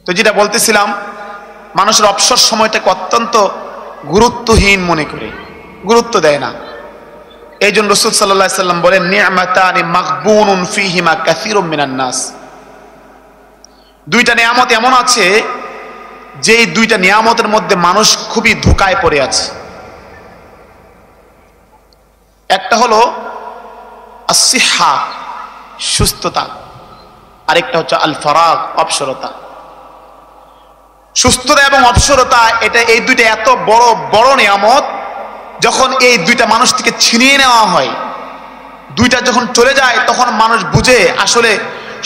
তো যেটা বলতেছিলাম, মানুষের অবসর সময়টাকে অত্যন্ত গুরুত্বহীন মনে করে, গুরুত্ব দেয় না। এই জন্য রাসূল সাল্লাল্লাহু আলাইহি সাল্লাম বলেন, নি'মাতানি মাগবুনুন ফীহিমা কাসীরুম মিনান নাস। দুইটা নিয়ামত এমন আছে যে এই দুইটা নিয়ামতের মধ্যে মানুষ খুবই ধোঁকায় পড়ে আছে। একটা হলো আসিহা, সুস্থতা, আরেকটা হচ্ছে আল ফারাগ, অবসরতা। সুস্থতা এবং অবসরতা, এটা এই দুইটা এত বড় বড় নিয়ামত, যখন এই দুইটা মানুষ থেকে ছিনিয়ে নেওয়া হয়, দুইটা যখন চলে যায়, তখন মানুষ বুঝে আসলে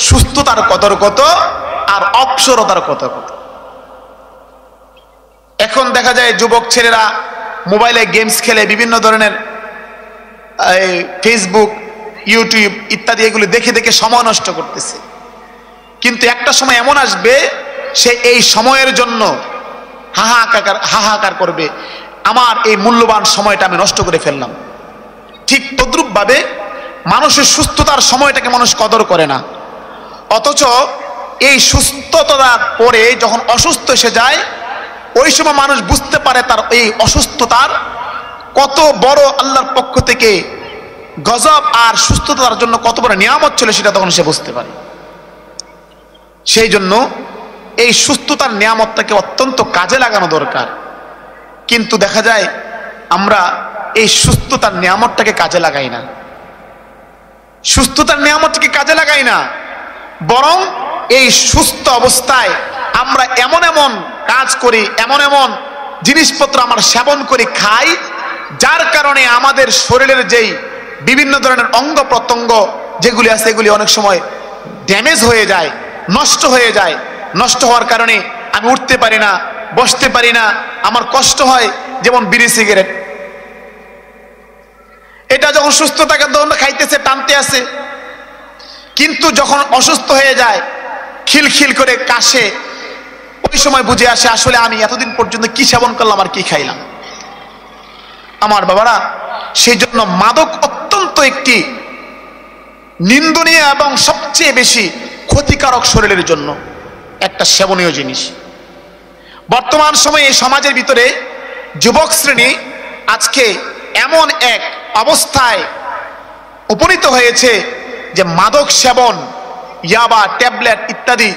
সুস্থতার কদর কত আর অবসরতার কদর কত। এখন দেখা যায় যুবক ছেলেরা মোবাইলে গেমস খেলে, বিভিন্ন ধরনের ফেসবুক, ইউটিউব ইত্যাদি এগুলো দেখে দেখে সময় নষ্ট করতেছে। কিন্তু একটা সময় এমন আসবে, সে এই সময়ের জন্য হাহাকার করবে, আমার এই মূল্যবান সময়টা আমি নষ্ট করে ফেললাম। ঠিক তদ্রুপ ভাবে মানুষের সুস্থতার সময়টাকে মানুষ কদর করে না, অথচ এই সুস্থতার পরে যখন অসুস্থ এসে যায়, ওই সময় মানুষ বুঝতে পারে তার এই অসুস্থতার কত বড় আল্লাহর পক্ষ থেকে গজব, আর সুস্থতার জন্য কত বড় নিয়ামত ছিল সেটা তখন সে বুঝতে পারে। সেই জন্য এই সুস্থতার নিয়ামতটাকে অত্যন্ত কাজে লাগানো দরকার। কিন্তু দেখা যায় আমরা এই সুস্থতার নিয়ামতটাকে কাজে লাগাই না, সুস্থতার নিয়ামতটাকে কাজে লাগাই না, বরং এই সুস্থ অবস্থায় আমরা এমন এমন কাজ করি, এমন এমন জিনিসপত্র আমরা সেবন করি, খাই, যার কারণে আমাদের শরীরের যেই বিভিন্ন ধরনের অঙ্গ প্রত্যঙ্গ যেগুলি আছে, এগুলি অনেক সময় ড্যামেজ হয়ে যায়, নষ্ট হয়ে যায়। নষ্ট হওয়ার কারণে আমি উঠতে পারি না, বসতে পারি না, আমার কষ্ট হয়। যেমন বিড়ি সিগারেট, এটা যখন সুস্থ থাকে তখন খাইতেছে, টানতে আছে, কিন্তু যখন অসুস্থ হয়ে যায়, খিলখিল করে কাশে, ওই সময় বুঝে আসে আসলে আমি এতদিন পর্যন্ত কি সেবন করলাম আর কি খাইলাম। আমার বাবারা, সেই জন্য মাদক অত্যন্ত একটি নিন্দনীয় এবং সবচেয়ে বেশি ক্ষতিকারক শরীরের জন্য একটা সেবনীয় জিনিস। বর্তমান সময়ে এই সমাজের ভিতরে যুবক শ্রেণী আজকে এমন এক অবস্থায় উপনীত হয়েছে যে মাদক সেবন, ইয়াবা, ট্যাবলেট ইত্যাদি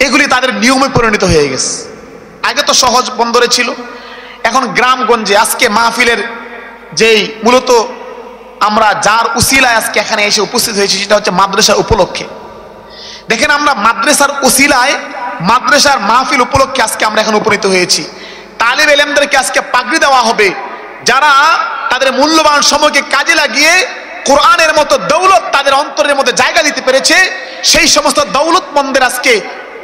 এগুলি তাদের নিয়মে পরিণত হয়ে গেছে। আগে তো সহজ বন্দরে ছিল, এখন গ্রামগঞ্জে আজকে মাহফিলের যেই মূলত আমরা যার উসিলায় আজকে এখানে এসে উপস্থিত হয়েছি, সেটা হচ্ছে মাদ্রাসার উপলক্ষে। দেখেন, আমরা মাদ্রাসার উসিলায়, মাদ্রাসার মাহফিল উপলক্ষে আজকে আমরা এখানে উপনীত হয়েছি। তালিব ইলমদেরকে আজকে পাগড়ি দেওয়া হবে, যারা তাদের মূল্যবান সময়কে কাজে লাগিয়ে কোরআনের মতো দৌলত তাদের অন্তরের মধ্যে জায়গা দিতে পেরেছে। সেই সমস্ত দৌলতমন্দের আজকে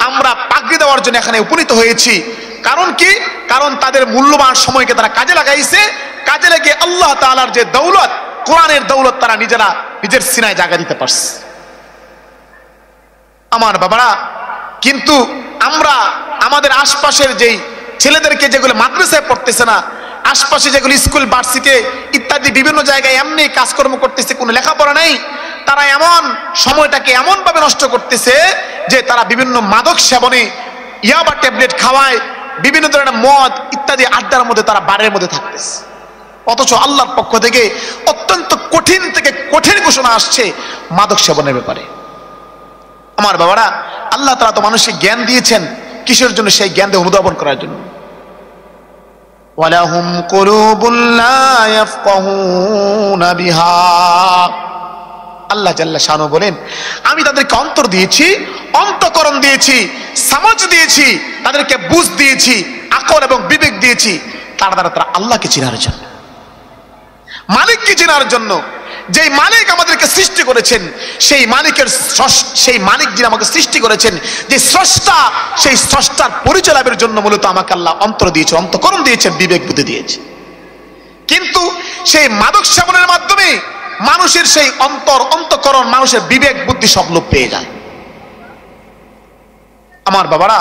আমরা পাগড়ি দেওয়ার জন্য এখানে উপনীত হয়েছি। কারণ কি? কারণ তাদের মূল্যবান সময়কে তারা কাজে লাগাইছে, কাজে লাগিয়ে আল্লাহ তাআলার যে দৌলত, কোরআনের দৌলত, তারা নিজেরা নিজের সিনায় জায়গা দিতে পারছে। আমার বাবারা, কিন্তু আমরা আমাদের আশপাশের যেই ছেলেদেরকে যেগুলো মাদ্রাসায় পড়তেছে না, আশপাশে যেগুলো স্কুল, ভার্সিটি ইত্যাদি বিভিন্ন জায়গায় এমনি কাজকর্ম করতেছে, কোনো লেখাপড়া নেই, তারা এমন সময়টাকে এমন ভাবে নষ্ট করতেছে যে তারা বিভিন্ন মাদক সেবনে, ইয়াবা ট্যাবলেট খাওয়ায়, বিভিন্ন ধরনের মদ ইত্যাদি আড্ডার মধ্যে তারা বারের মধ্যে থাকতেছে। অথচ আল্লাহর পক্ষ থেকে অত্যন্ত কঠিন থেকে কঠিন ঘোষণা আসছে মাদক সেবনের ব্যাপারে। আমার বাবারা, আল্লাহ তাআলা তো মানুষকে জ্ঞান দিয়েছেন, কিসের জন্য? সেই জ্ঞান দিয়ে অনুধাবন করার জন্য। ওয়ালাহুম কুলুবুন লা ইয়াফকাহুনা বিহা, আল্লাহ জাল্লা শানু বলেন, আমি তাদেরকে অন্তর দিয়েছি, অন্তঃকরণ দিয়েছি, সমাজ দিয়েছি, তাদেরকে বুঝ দিয়েছি, আকল এবং বিবেক দিয়েছি, তার দ্বারা তারা আল্লাহকে চেনার জন্য, মালিককে চেনার জন্য। যেই মালিক আমাদেরকে সৃষ্টি করেছেন, সেই মালিক যিনি আমাকে সৃষ্টি করেছেন, যে স্রষ্টা, সেই স্রষ্টার পরিচয় লাভের জন্য মূলত আমাকে আল্লাহ অন্তর দিয়েছে, অন্তঃকরণ দিয়েছেন, বিবেক বুদ্ধি দিয়েছে। কিন্তু সেই মাদক সেবনের মাধ্যমে মানুষের সেই অন্তঃকরণ, মানুষের বিবেক বুদ্ধি সব লোপ পেয়ে যায়। আমার বাবারা,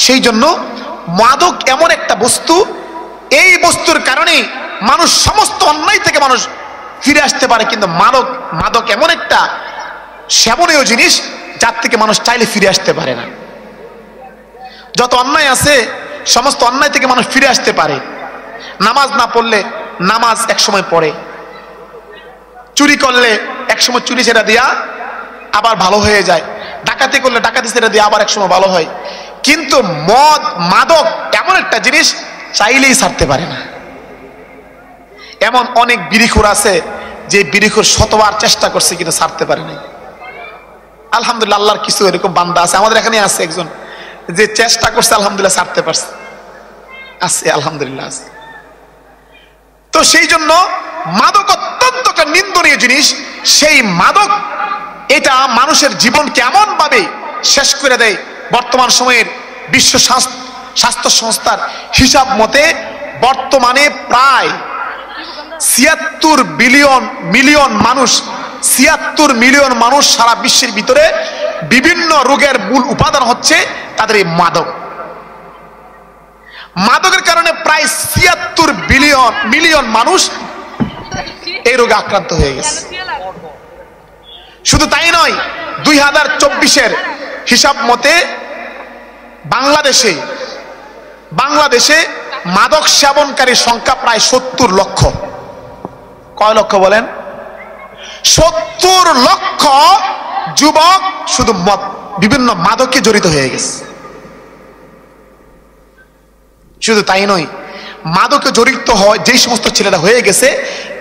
সেই জন্য মাদক এমন একটা বস্তু, এই বস্তুর কারণে মানুষ সমস্ত অন্যায় থেকে মানুষ ফিরে আসতে পারে। কিন্তু মাদক এমন একটা সেবনীয় জিনিস যার থেকে মানুষ চাইলে ফিরে আসতে পারে না। যত অন্যায় আছে সমস্ত অন্যায় থেকে মানুষ ফিরে আসতে পারে। নামাজ না পড়লে নামাজ এক সময় পড়ে, চুরি করলে এক সময় চুরি ছেড়ে দিয়া আবার ভালো হয়ে যায়, ডাকাতি করলে ডাকাতি ছেড়ে দিয়ে আবার এক সময় ভালো হয়। কিন্তু মদ মাদক এমন একটা জিনিস চাইলেই ছাড়তে পারে না। এমন অনেক বিড়িখোর আছে যে বিড়িখোর শতবার চেষ্টা করছে কিন্তু ছাড়তে পারে নাই। আলহামদুলিল্লাহ, আল্লাহর কিছু এরকম বান্দা আছে, আমাদের এখানে আছে একজন যে চেষ্টা করছে, আলহামদুলিল্লাহ ছাড়তে পারছে, আছে আলহামদুলিল্লাহ আছে। তো সেই জন্য মাদক অত্যন্ত একটা নিন্দনীয় জিনিস। সেই মাদক এটা মানুষের জীবনকে এমন ভাবে শেষ করে দেয়। বর্তমান সময়ের বিশ্ব স্বাস্থ্য সংস্থার হিসাব মতে বর্তমানে প্রায় ৭৬ মিলিয়ন মানুষ সারা বিশ্বের ভিতরে বিভিন্ন রোগের মূল উপাদান হচ্ছে তাদের এই মাদক। মাদকের কারণে প্রায় ৭৬ মিলিয়ন মানুষ এই রোগে আক্রান্ত হয়ে গেছে। শুধু তাই নয়, 2024-এর হিসাব মতে বাংলাদেশে মাদক সেবনকারীর সংখ্যা প্রায় ৭০ লক্ষ। কয় লক্ষ বলেন? ৭০ লক্ষ যুবক শুধু বিভিন্ন মাদকে জড়িত হয়ে গেছে। শুধু তাই নয়, মাদকে জড়িত হয় যে সমস্ত ছেলেরা হয়ে গেছে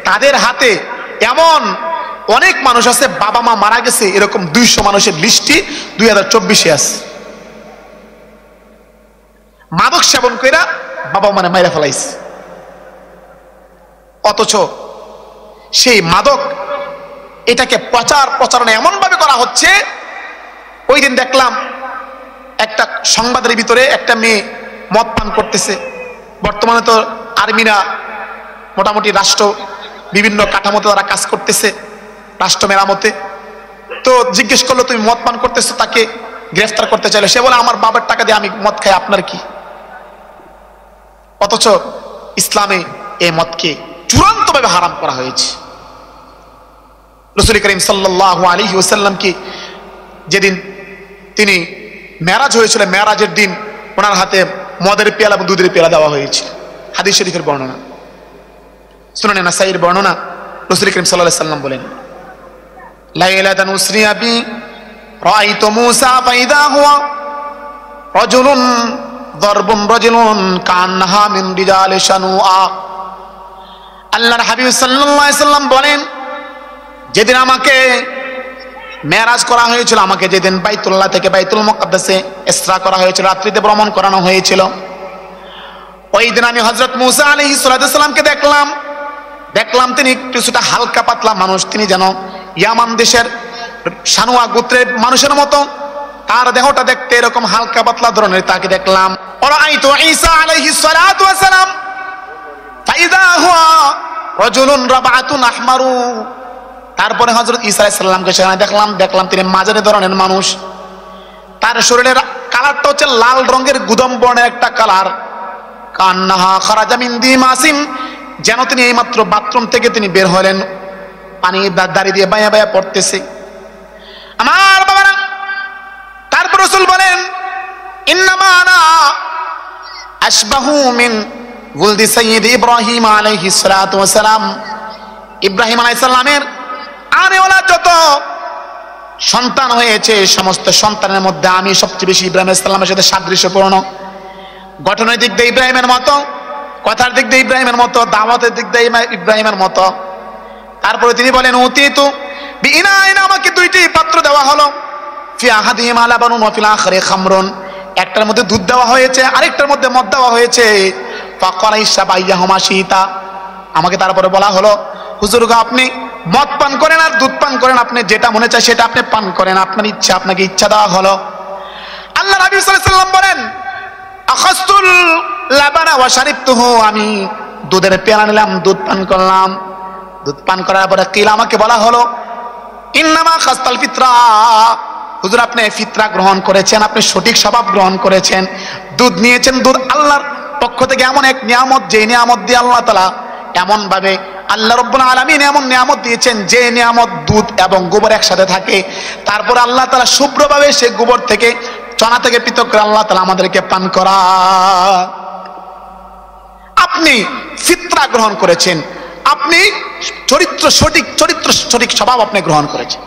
তাদের হাতে এমন অনেক মানুষ আছে, বাবা মা মারা গেছে এরকম 200 মানুষের লিস্টই 2024-এ আছে। মাদক সেবন কইরা বাবা মানে মাইরা ফেলাইছে। অথচ সেই মাদক এটাকে প্রচারণা এমন ভাবে করা হচ্ছে। ওই দিন দেখলাম একটা সংবাদের ভিতরে একটা মেয়ে মদ পান করতেছে। বর্তমানে তো আর্মিরা মোটামুটি রাষ্ট্র বিভিন্ন কাঠামোতে তারা কাজ করতেছে, রাষ্ট্র মেরামতে। তো জিজ্ঞেস করলো তুমি মদ পান করতেছো, তাকে গ্রেফতার করতে চাইলে সে বলে আমার বাবার টাকা দিয়ে আমি মদ খাই, আপনার কি? অথচ ইসলামে এই মদকে চূড়ান্তভাবে হারাম করা হয়েছে। রাসূল করিম সাল্লাল্লাহু আলাইহি ওয়াসাল্লামকে যেদিন তিনি মেরাজ হয়েছিল, মেরাজের দিন ওনার হাতে মদের পেয়ালা এবং দুধের পেয়ালা দেওয়া হয়েছিল। হাদিস শরীফের বর্ণনা, সুনানে নাসাইর বর্ণনা। রাসূল করিম সাল্লাল্লাহু আলাইহি ওয়াসাল্লাম বলেন, লাইলাতান উসরিয়া বি রাআইতু মূসা ফাইদা হুয়া রাজুলুন দারবুন রাজুলুন কান্নাহা মিন রিজালি শানুআ। আল্লাহর হাবিব সাল্লাল্লাহু আলাইহি ওয়াসাল্লাম বলেন, যেদিন আমাকে মেরাজ করা হয়েছিল, আমাকে যেদিন বাইতুল্লাহ থেকে বাইতুল মুকাদ্দাসে ইসরা করা হয়েছিল, রাত্রিতে ভ্রমণ করানো হয়েছিল, ওই দিন আমি হযরত মূসা আলাইহিস সালামকে দেখলাম তিনি কিছুটা হালকা পাতলা মানুষ। তিনি যেন ইয়ামান দেশের শানুয়া গোত্রের মানুষের মতো, তার দেহটা দেখতে এরকম হালকা পাতলা ধরনের। তাকে দেখলাম। ওরাইতু ঈসা আলাইহিস সালাতু ওয়াস সালাম ফাইদা হুয়া রাজুলুন রাবাতুন আহমারু। তারপরে হযরত ঈসা আলাইহিস সালামকে সেখানে দেখলাম তিনি মাঝারি ধরনের মানুষ। তার শরীরের কালারটা হচ্ছে লাল রঙের গুদম বর্ণের একটা কালার। কান্নাহা খারাজা মিন দিমাসিন, যেন তিনি এইমাত্র বাথরুম থেকে তিনি বের হলেন, পানি দাঁড়িয়ে দিয়ে বায়া বায়া পড়তেছে। আমার বাবারা, তারপর রাসূল বলেন, ইন্নামা আনা আশবাহু মিন ওয়ালদি সাইয়্যিদ ইব্রাহিম আলাইহিস সালাতু ওয়াস সালাম। ইব্রাহিম আলাইহিস সালামের আনেওয়ালা যত সন্তান হয়েছে সমস্ত সন্তানের মধ্যে আমি সবচেয়ে বেশি ইব্রাহিম আলাইহিস সালামের সাথে সাদৃশ্যপূর্ণ। গঠনের দিক দিয়ে ইব্রাহিমের মতো, কথার দিক দিয়ে ইব্রাহিমের মতো, দাওয়াতের দিক দিয়ে ইব্রাহিমের মতো। তারপরে তিনি বলেন, উতিতু বিইনাইন, আমাকে দুইটি পাত্র দেওয়া হলো, ফি আহাদিহিমা লাবানুন ওয়া ফিল আখিরি খামরুন, একটার মধ্যে দুধ দেওয়া হয়েছে, আরেকটার মধ্যে মদ দেওয়া হয়েছে। ফাকারা ইশাবাইয়াহুমা শিতা, আমাকে তারপরে বলা হলো, হুজুর গো, আপনি মদ পান করেন আর দুধ পান করেন, আপনি যেটা মনে চায় সেটা আপনি পান করেন, আপনার ইচ্ছা, আপনাকে ইচ্ছা দেওয়া হলো। আল্লাহ নবী সাল্লাল্লাহু আলাইহি ওয়াসাল্লাম বলেন, আখাসতুল লাবানা ওয়া শারিবতুহু, আমি দুধের পেয়ালা নিলাম, দুধ পান করলাম। দুধ পান করার পরে কিলা, আমাকে বলা হলো, ইন্নামা খাসতাল ফিতরা, হুজুর আপনি ফিতরা গ্রহণ করেছেন, আপনি সঠিক স্বভাব গ্রহণ করেছেন, দুধ নিয়েছেন। দুধ আল্লাহর পক্ষ থেকে এমন এক নিয়ামত, যে নিয়ামত দিয়ে আল্লাহ তাআলা এমন ভাবে আল্লাহ রাব্বুল আলামিন এমন নিয়ামত দিয়েছেন, যে নিয়ামত দুধ এবং গোবর একসাথে থাকে। তারপর আল্লাহ তাআলা শুভ্রভাবে সে গোবর থেকে চনা থেকে পৃথক করে আল্লাহ তাআলা আমাদেরকে পান করা। আপনি ফিতরা গ্রহণ করেছেন, আপনি চরিত্র সঠিক স্বভাব আপনি গ্রহণ করেছেন।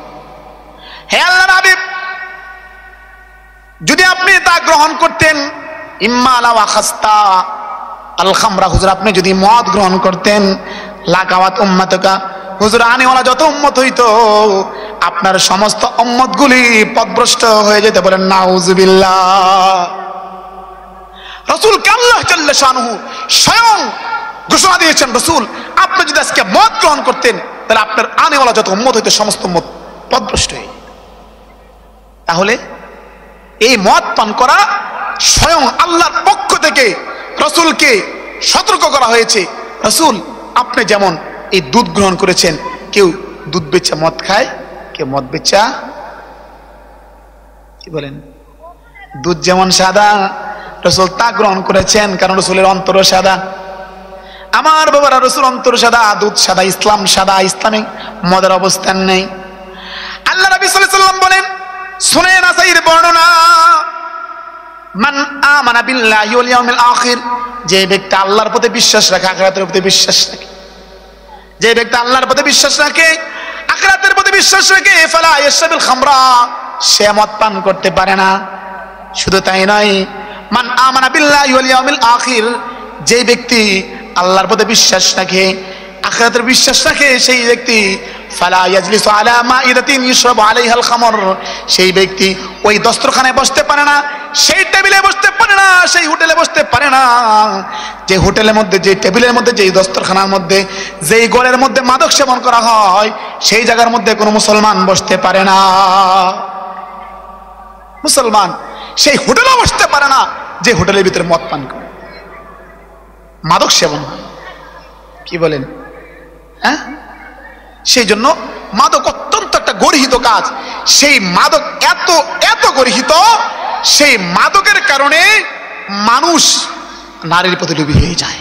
হে আল্লাহর হাবিব, যদি আপনি তা গ্রহণ করতেন, ইম্মা লা ওয়াখাস্তা আল খামরা, হুজুর আপনি যদি মদ গ্রহণ করতেন, লাকাওয়াত উম্মাতুকা, হুজুর আনেওয়ালা যত উম্মত হইতো আপনার সমস্ত উম্মতগুলি পথভ্রষ্ট হয়ে যেতে। বলেন নাউজুবিল্লাহ। রাসূলকে আল্লাহ জাল্লা শানুহু স্বয়ং ঘোষণা দিয়েছেন, রাসূল আপনি যদি আজকে মদ গ্রহণ করতেন তাহলে আপনার আনেওয়ালা যত উম্মত হইতো সমস্ত উম্মত পথভ্রষ্ট হয়ে। তাহলে এই মদ পান করা স্বয়ং আল্লাহর পক্ষ থেকে রাসূলকে সতর্ক করা হয়েছে। রাসূল আপনি যেমন এই দুধ গ্রহণ করেছেন, কেউ দুধ বেচা মদ খায়, কেউ মদ বেচা কি বলেন দুধ যেমন সাদা, রাসূল তা গ্রহণ করেছেন, কারণ রাসূলের অন্তর সাদা। আমার বাবারা, রাসূল অন্তর সাদা, দুধ সাদা, ইসলাম সাদা, ইসলামিক মদের অবস্থান নেই। আল্লাহ নবী সাল্লাল্লাহু আলাইহি ওয়াসাল্লাম বলেন, সুনানে নাসাইর বর্ণনা, মান আমানা বিল্লাহি ওয়াল ইয়াউমিল আখির, যে ব্যক্তি আল্লাহর প্রতি বিশ্বাস রাখে, আখিরাতের প্রতি বিশ্বাস রাখে, যে ব্যক্তি আল্লাহর প্রতি বিশ্বাস রাখে, আখিরাতের প্রতি বিশ্বাস রাখে, ফালা ইয়াশরাবিল খামরা, সে মদ পান করতে পারে না। শুধু তাই নয়, মান আমানা বিল্লাহি ওয়াল ইয়াউমিল আখির, যে ব্যক্তি আল্লাহর প্রতি বিশ্বাস রাখে, আখিরাতের বিশ্বাস রাখে, সেই ব্যক্তি ফালা ইয়াজলিসু আলা মাইদাতিন ইশরাবু আলাইহাল খামর, সেই ব্যক্তি ওই দস্তরখানায় বসতে পারে না, সেই টেবিলে বসতে পারে না, সেই হোটেলে বসতে পারে না, যে হোটেলের মধ্যে, যে টেবিলের মধ্যে, যেই দস্তরখানার মধ্যে, যেই ঘরের মধ্যে মাদক সেবন করা হয়, সেই জায়গার মধ্যে কোনো মুসলমান বসতে পারে না। মুসলমান সেই হোটেলেও বসতে পারে না যে হোটেলের ভিতরে মদ পান করে, মাদক সেবন। কি বলেন? হ্যাঁ, সেই জন্য মাদক অত্যন্ত একটা গর্হিত কাজ। সেই মাদক এত এত গর্হিত, সেই মাদকের কারণে মানুষ নারীর প্রতি লোভী হয়ে যায়।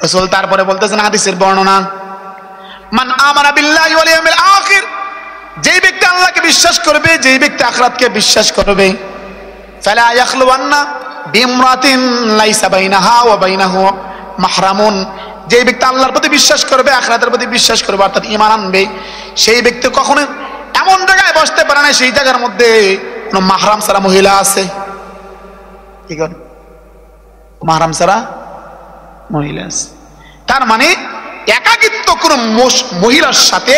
রাসূল তারপরে বলতেছেন হাদিসের বর্ণনা, মান আমানা বিল্লাহি ওয়াল ইয়াউমিল আখির, যেই ব্যক্তি আল্লাহকে বিশ্বাস করবে, যেই ব্যক্তি আখিরাতকে বিশ্বাস করবে, ফালা ইয়াখলুওয়ান্না বিমরাতিন লাইসা বাইনাহা ওয়া বাইনাহু মাহরামুন, যে ব্যক্তি আল্লাহর প্রতি বিশ্বাস করবে, আখিরাতের প্রতি বিশ্বাস করবে, অর্থাৎ ঈমান আনবে, সেই ব্যক্তি কখনো এমন জায়গায় বসতে পারে না সেই জায়গার মধ্যে কোনো মাহরাম ছাড়া মহিলা আছে। কি করে? মাহরাম ছাড়া মহিলা আছে। তার মানে একাকিত্ব কোনো মহিলার সাথে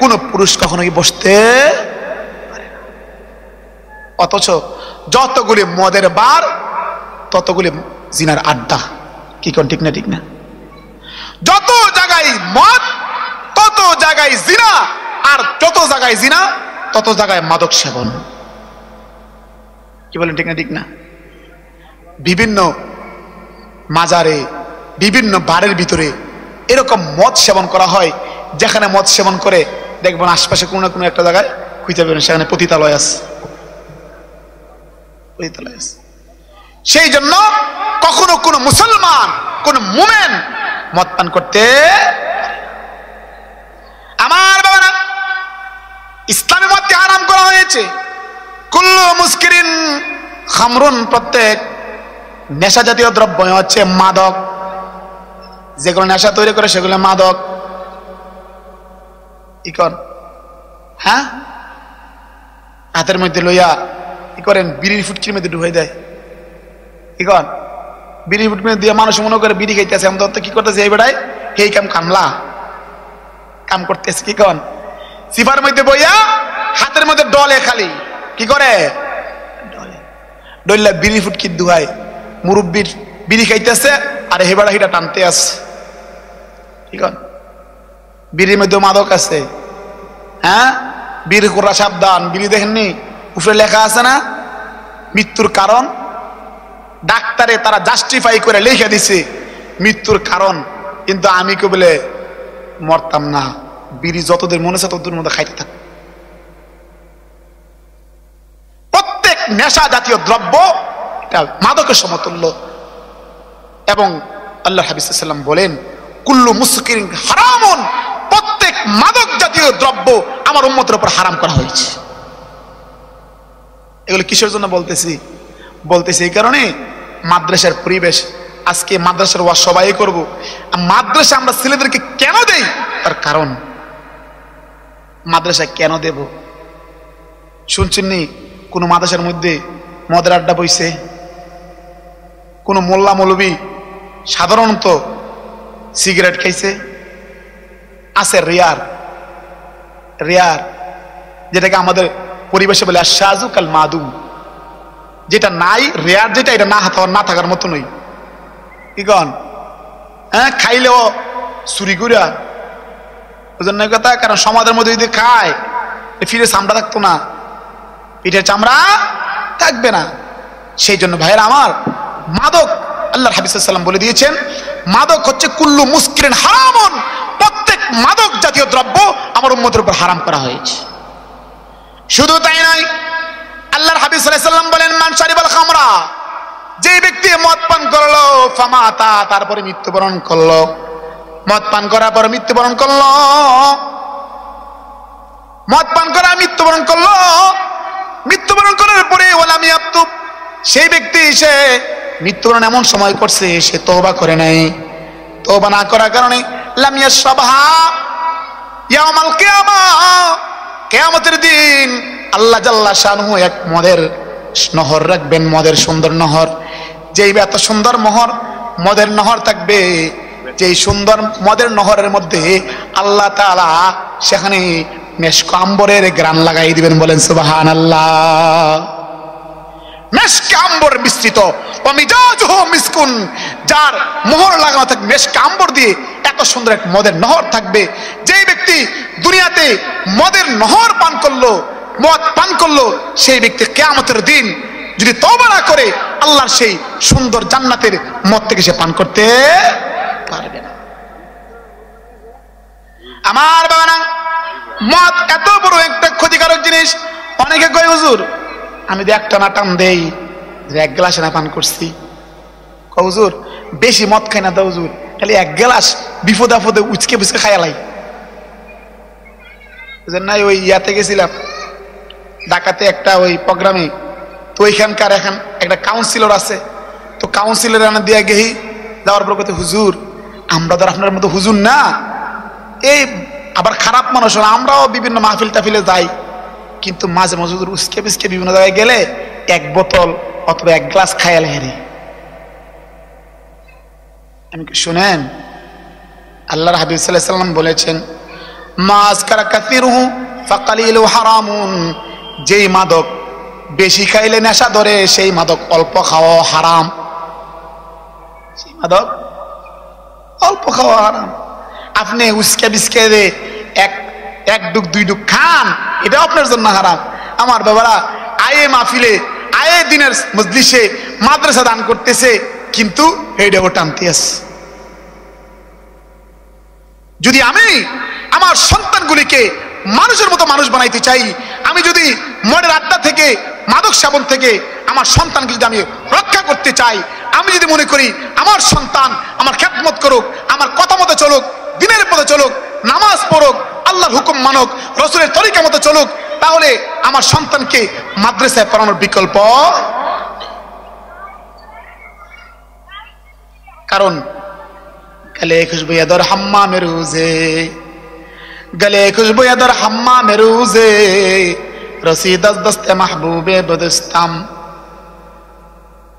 কোনো পুরুষ কখনোই বসতে পারে না। অথচ যতগুলি মদের বার, ততগুলি জিনার আড্ডা। কি কোন ঠিক না? ঠিক না? যত জায়গায় মদ, তত জায়গায় জিনা, আর যত জায়গায় জিনা, তত জায়গায় মাদক সেবন। কি বলেন? ঠিক না? ঠিক না? বিভিন্ন মাজারে, বিভিন্ন বারের ভিতরে এরকম মদ সেবন করা হয়, যেখানে মদ সেবন করে দেখবেন আশপাশে কোনো না কোনো একটা জায়গায় খুঁজে পাবেন সেখানে পতিতালয় আছে, পতিতালয় আছে। সেই জন্য কখনো কোনো মুসলমান, কোন মুমিন মদ পান করতে, আমার বাবারা, ইসলামী মদকে হারাম করা হয়েছে। কুল্লু মুসকিরিন খামরুন, প্রত্যেক নেশা জাতীয় দ্রব্য হচ্ছে মাদক। যেগুলো নেশা তৈরি করে সেগুলো মাদক। ইকন, হ্যাঁ, হাতের মধ্যে লইয়া কি করেন, বিড়ির ফুটকির মধ্যে ঢুকাই দেয়। ইকন, বিড়ির ফুটকির মধ্যে দিয়ে মানুষ মনে করে বিড়ি খাইতেছে, আমি তো কি করতেছে, এই বেড়ায় এই কামলা কাম করতেছে। কি কন, সিফার মধ্যে বইয়া হাতের মধ্যে ডলে, খালি কি করে ডলে, ডললা বিড়ি ফুটকির দুহাই, মুরব্বীর বিড়ি খাইতেছে আর হেবাড়া হিটা টানতে আছে। ঠিক আছে, বিড়ির মধ্যে মাদক আছে। হ্যাঁ, বিড়ি করা সাবধান। বিড়ি দেখেননি উপরে লেখা আছে না, মৃত্যুর কারণ? ডাক্তারে তারা জাস্টিফাই করে লিখে দিছে মৃত্যুর কারণ, কিন্তু আমি কে বলে মরতাম না, বিড়ি যতদের মনে আছে ততদের মধ্যে খাইতে থাক। প্রত্যেক নেশা জাতীয় দ্রব্য এটা মাদকের সমতুল্য। এবং আল্লাহ হাবিব সাল্লাল্লাহু আলাইহি ওয়াসাল্লাম বলেন, কুল্লু মুসকিরিন হারামুন, প্রত্যেক মাদক জাতীয় দ্রব্য আমার উম্মতের উপর হারাম করা হয়েছে। এগুলো কিসের জন্য বলতেছি এই কারণে মাদ্রাসার পরিবেশ, আজকে মাদ্রাসার ওয়াজ সবাই করব। মাদ্রাসা আমরা ছেলেদেরকে কেন দেই, তার কারণ মাদ্রাসা কেন দেব? শুনছেননি কোন মাদ্রাসার মধ্যে মদের আড্ডা বইছে? কোন মোল্লা মৌলবি সাধারণত সিগারেট খাইছে? আছে রেয়ার, যেটাকে আমাদের পরিবেশে বলে আশাজুক আল মাদুম, যেটা নাই রেয়ার, যেটা এটা না থাকার মতো নই। কি কন? হ্যাঁ, খাইলেও চুরি করিয়া বুঝলেন না কথা? কারণ সমাজের মধ্যে যদি খায় ফিরে চামড়া থাকতো না, পিঠের চামড়া থাকবে না। সেই জন্য ভাইয়েরা আমার, মাদক আল্লাহর হাবিব সাল্লাল্লাহু আলাইহি ওয়াসাল্লাম বলে দিয়েছেন, মাদক হচ্ছে কুল্লু মুসকিরিন হারামুন, প্রত্যেক মাদক জাতীয় দ্রব্য আমার উম্মতের উপর হারাম করা হয়েছে। শুধু তাই নয়, আল্লাহর হাবিব সাল্লাল্লাহু আলাইহি ওয়াসাল্লাম বলেন, মান শারিবাল খামরা, যে ব্যক্তি মদ পান করলো, ফামাতা, তারপরে মৃত্যুবরণ করলো, মদ পান করার পর মৃত্যুবরণ করলো, মদ পান করা মৃত্যুবরণ করলো, মৃত্যুবরণ করার পরে ওয়ালাম ইয়াতুব, সেই ব্যক্তি সে মৃত্যুবরণ এমন সময় করছে সে তওবা করে নাই, তওবা না করার কারণে লাম ইয়াশরাবহা ইয়াউমাল কিয়ামাহ, কিয়ামতের দিন আল্লাহ জাল্লা শানুহু এক মদের নহর রাখবেন, মদের সুন্দর নহর, যেই এত সুন্দর মদের নহর থাকবে, যেই সুন্দর মদের নহরের মধ্যে আল্লাহ তাআলা সেখানে মেশক আম্বরের গ্রান লাগাই দিবেন। বলেন সুবহানাল্লাহ। মেশক আম্বর মিশ্রিত, ওয়ামিজাজুহু মিসকুন, যার মোহর লাগানো থাকবে মেশক আম্বর দিয়ে এত সুন্দর এক মদের নহর থাকবে। যেই ব্যক্তি দুনিয়াতে মদের নহর পান করলো, মদ পান করলো, সেই ব্যক্তি কিয়ামতের দিন যদি তওবা না করে আল্লাহর সেই সুন্দর জান্নাতের মদ থেকে সে পান করতে পারবে না। আমার বাবারা, মদ এত বড় একটা ক্ষতিকারক জিনিস। অনেকে কয় হুজুর আমি তো একটা না টান দেই, এক গ্লাস না পান করছি। হুজুর বেশি মদ খাই না তো হুজুর, খালি এক গ্লাস বিপদে আপদে উচকে বুচকে খায়ালাই। বুঝলেন না? ওই ইয়াতে গেছিলাম ঢাকাতে একটা ওই প্রোগ্রামে, তো ওইখানকার এখন একটা কাউন্সিলর আছে, তো কাউন্সিলর আনা দিয়া গেহি, যাওয়ার পর কথা হুজুর আমরা তো আপনার মতো হুজুর না, এই আবার খারাপ মানুষ, আমরাও বিভিন্ন মাহফিল টাফিলে যাই, কিন্তু মাঝে মাঝে হুজুর উসকে বিসকে বিভিন্ন জায়গায় গেলে এক বোতল অথবা এক গ্লাস খায়াল হেরে। আমি কি শুনেন, আল্লাহর হাবিব সাল্লাল্লাহু আলাইহি ওয়াসাল্লাম বলেছেন, মা আসকারা কাসিরুহু ফাকালিলু হারামুন, যেই মাদক বেশি খাইলে নেশা ধরে সেই মাদক অল্প খাওয়া হারাম। সেই মাদক অল্প খাওয়া হারাম। আপনি উস্কে বিস্কে দে এক ডুক দুই ডুক খান, এটা আপনার জন্য হারাম। আমার বাবারা, আয়ে মাহফিলে আয়ে দিনের মজলিসে মাদ্রাসা দান করতেছে, কিন্তু এইটাও টানতে আছে। যদি আমি আমার সন্তানগুলিকে মানুষের মতো মানুষ বানাইতে চাই, আমি যদি মদের আড্ডা থেকে মাদক সেবন থেকে আমার সন্তানকে যদি আমি রক্ষা করতে চাই, আমি যদি মনে করি আমার সন্তান আমার খেদমত করুক, আমার কথা মতো চলুক, দিনের পথে চলুক, নামাজ পড়ুক, আল্লাহর হুকুম মানুক, রাসূলের তরিকা মতো চলুক, তাহলে আমার সন্তানকে মাদ্রাসায় পড়ানোর বিকল্প। কারণ গলে খুশবু ইয়াদর হাম্মা মেরুজে, গলে খুশবু ইয়াদর হাম্মা মেরুজে, রসিদ দস্তে মাহবুবে বদস্তাম,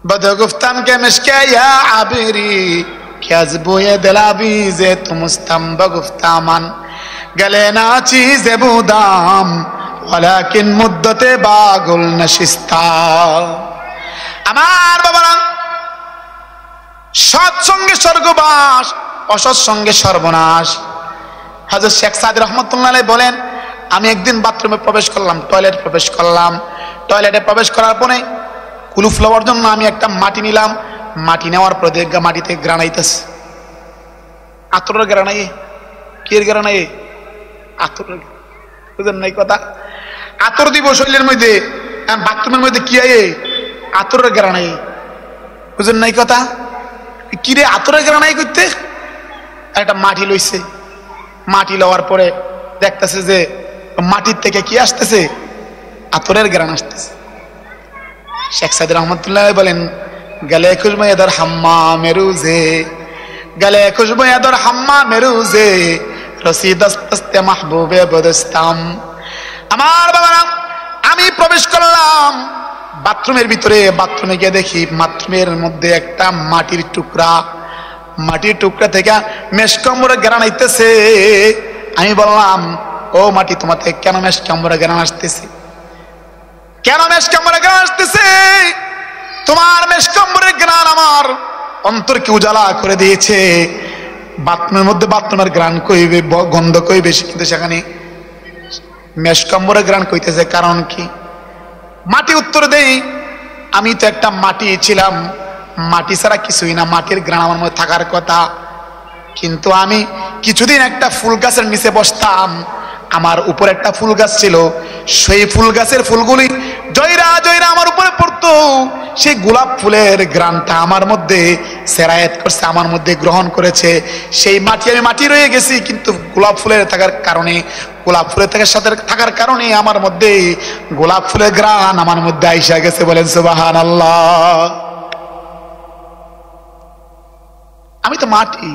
বদ গুফতাম কে মিশকে ইয়া আবিরি, খ্যাজবু ইয়া দিলাবিজে তুমস্তাম বগুফতামান, গলে না চিজে বুদাম ওয়ালাকিন মুদ্দতে বাগুল নশিস্তা। আমার বাবারা, সৎসঙ্গে স্বর্গবাস, অসৎ সঙ্গে সর্বনাশ। হযরত শেখ সাদি রহমাতুল্লাহ আলাইহি বলেন, আমি একদিন বাথরুমে প্রবেশ করলাম, টয়লেটে প্রবেশ করার পরে কুলুফ লওয়ার জন্য আমি একটা মাটি নিলাম। মাটি নেওয়ার পরে মাটিতে গ্রানাইতেছে, আতরের গ্রানাই, কি গ্রানাই? আতরের, বুঝেন নাই কথা? আতর দিব শরীরের মধ্যে, বাথরুমের মধ্যে কি আয়ে? আতরের গ্রানাই, বুঝেন নাই কথা? কিরে আতরের গ্রানাই করতে? একটা মাটি লইছে, মাটি লওয়ার পরে দেখতেছে যে মাটির থেকে কি আসতেছে? আতরের গ্রান আসতেছে। শেখ সাদি রহমতুল্লাহ বলেন, গলে খুশবু এদর হাম্মা মেরুজে, গলে খুশবু এদর হাম্মা মেরুজে, রসি দস্তে মাহবুবে বদস্তাম। আমার বাবারা, আমি প্রবেশ করলাম বাথরুমের ভিতরে। বাথরুমে গিয়ে দেখি বাথরুমের মধ্যে একটা মাটির টুকরা, মাটির টুকরা থেকে মেশকাম্বরের ঘ্রাণ আইতেছে। আমি বললাম, ও মাটি, তোমার থেকে কেন মেশকাম্বরের ঘ্রাণ আসতেছে? কেন মেশকাম্বরের ঘ্রাণ আসতেছে? তোমার মেশকাম্বরের ঘ্রাণ আমার অন্তরকে উজালা করে দিয়েছে। বাথরুমের মধ্যে বাথরুমের ঘ্রাণ কইবে, গন্ধ কই বেশি, কিন্তু সেখানে মেশকাম্বরের ঘ্রাণ কইতেছে, কারণ কি? মাটি উত্তর দেই, আমি তো একটা মাটি ছিলাম, মাটি ছাড়া কিছুই না, মাটির ঘ্রাণ আমার মধ্যে থাকার কথা। কিন্তু আমি কিছুদিন একটা ফুল গাছের নিচে বসতাম, আমার উপরে একটা ফুল গাছ ছিল, সেই ফুল গাছের ফুলগুলি জয়রা জয়রা আমার উপরে পড়তো। সেই গোলাপ ফুলের ঘ্রাণটা আমার মধ্যে সেরায়েত করছে, আমার মধ্যে গ্রহণ করেছে। সেই মাটি, আমি মাটি রয়ে গেছি, কিন্তু গোলাপ ফুলের থাকার কারণে, গোলাপ ফুলের সাথে থাকার কারণে আমার মধ্যে গোলাপ ফুলের ঘ্রাণ আমার মধ্যে আইসা গেছে। বলেন সুবহানাল্লাহ। আমি তো মাটি।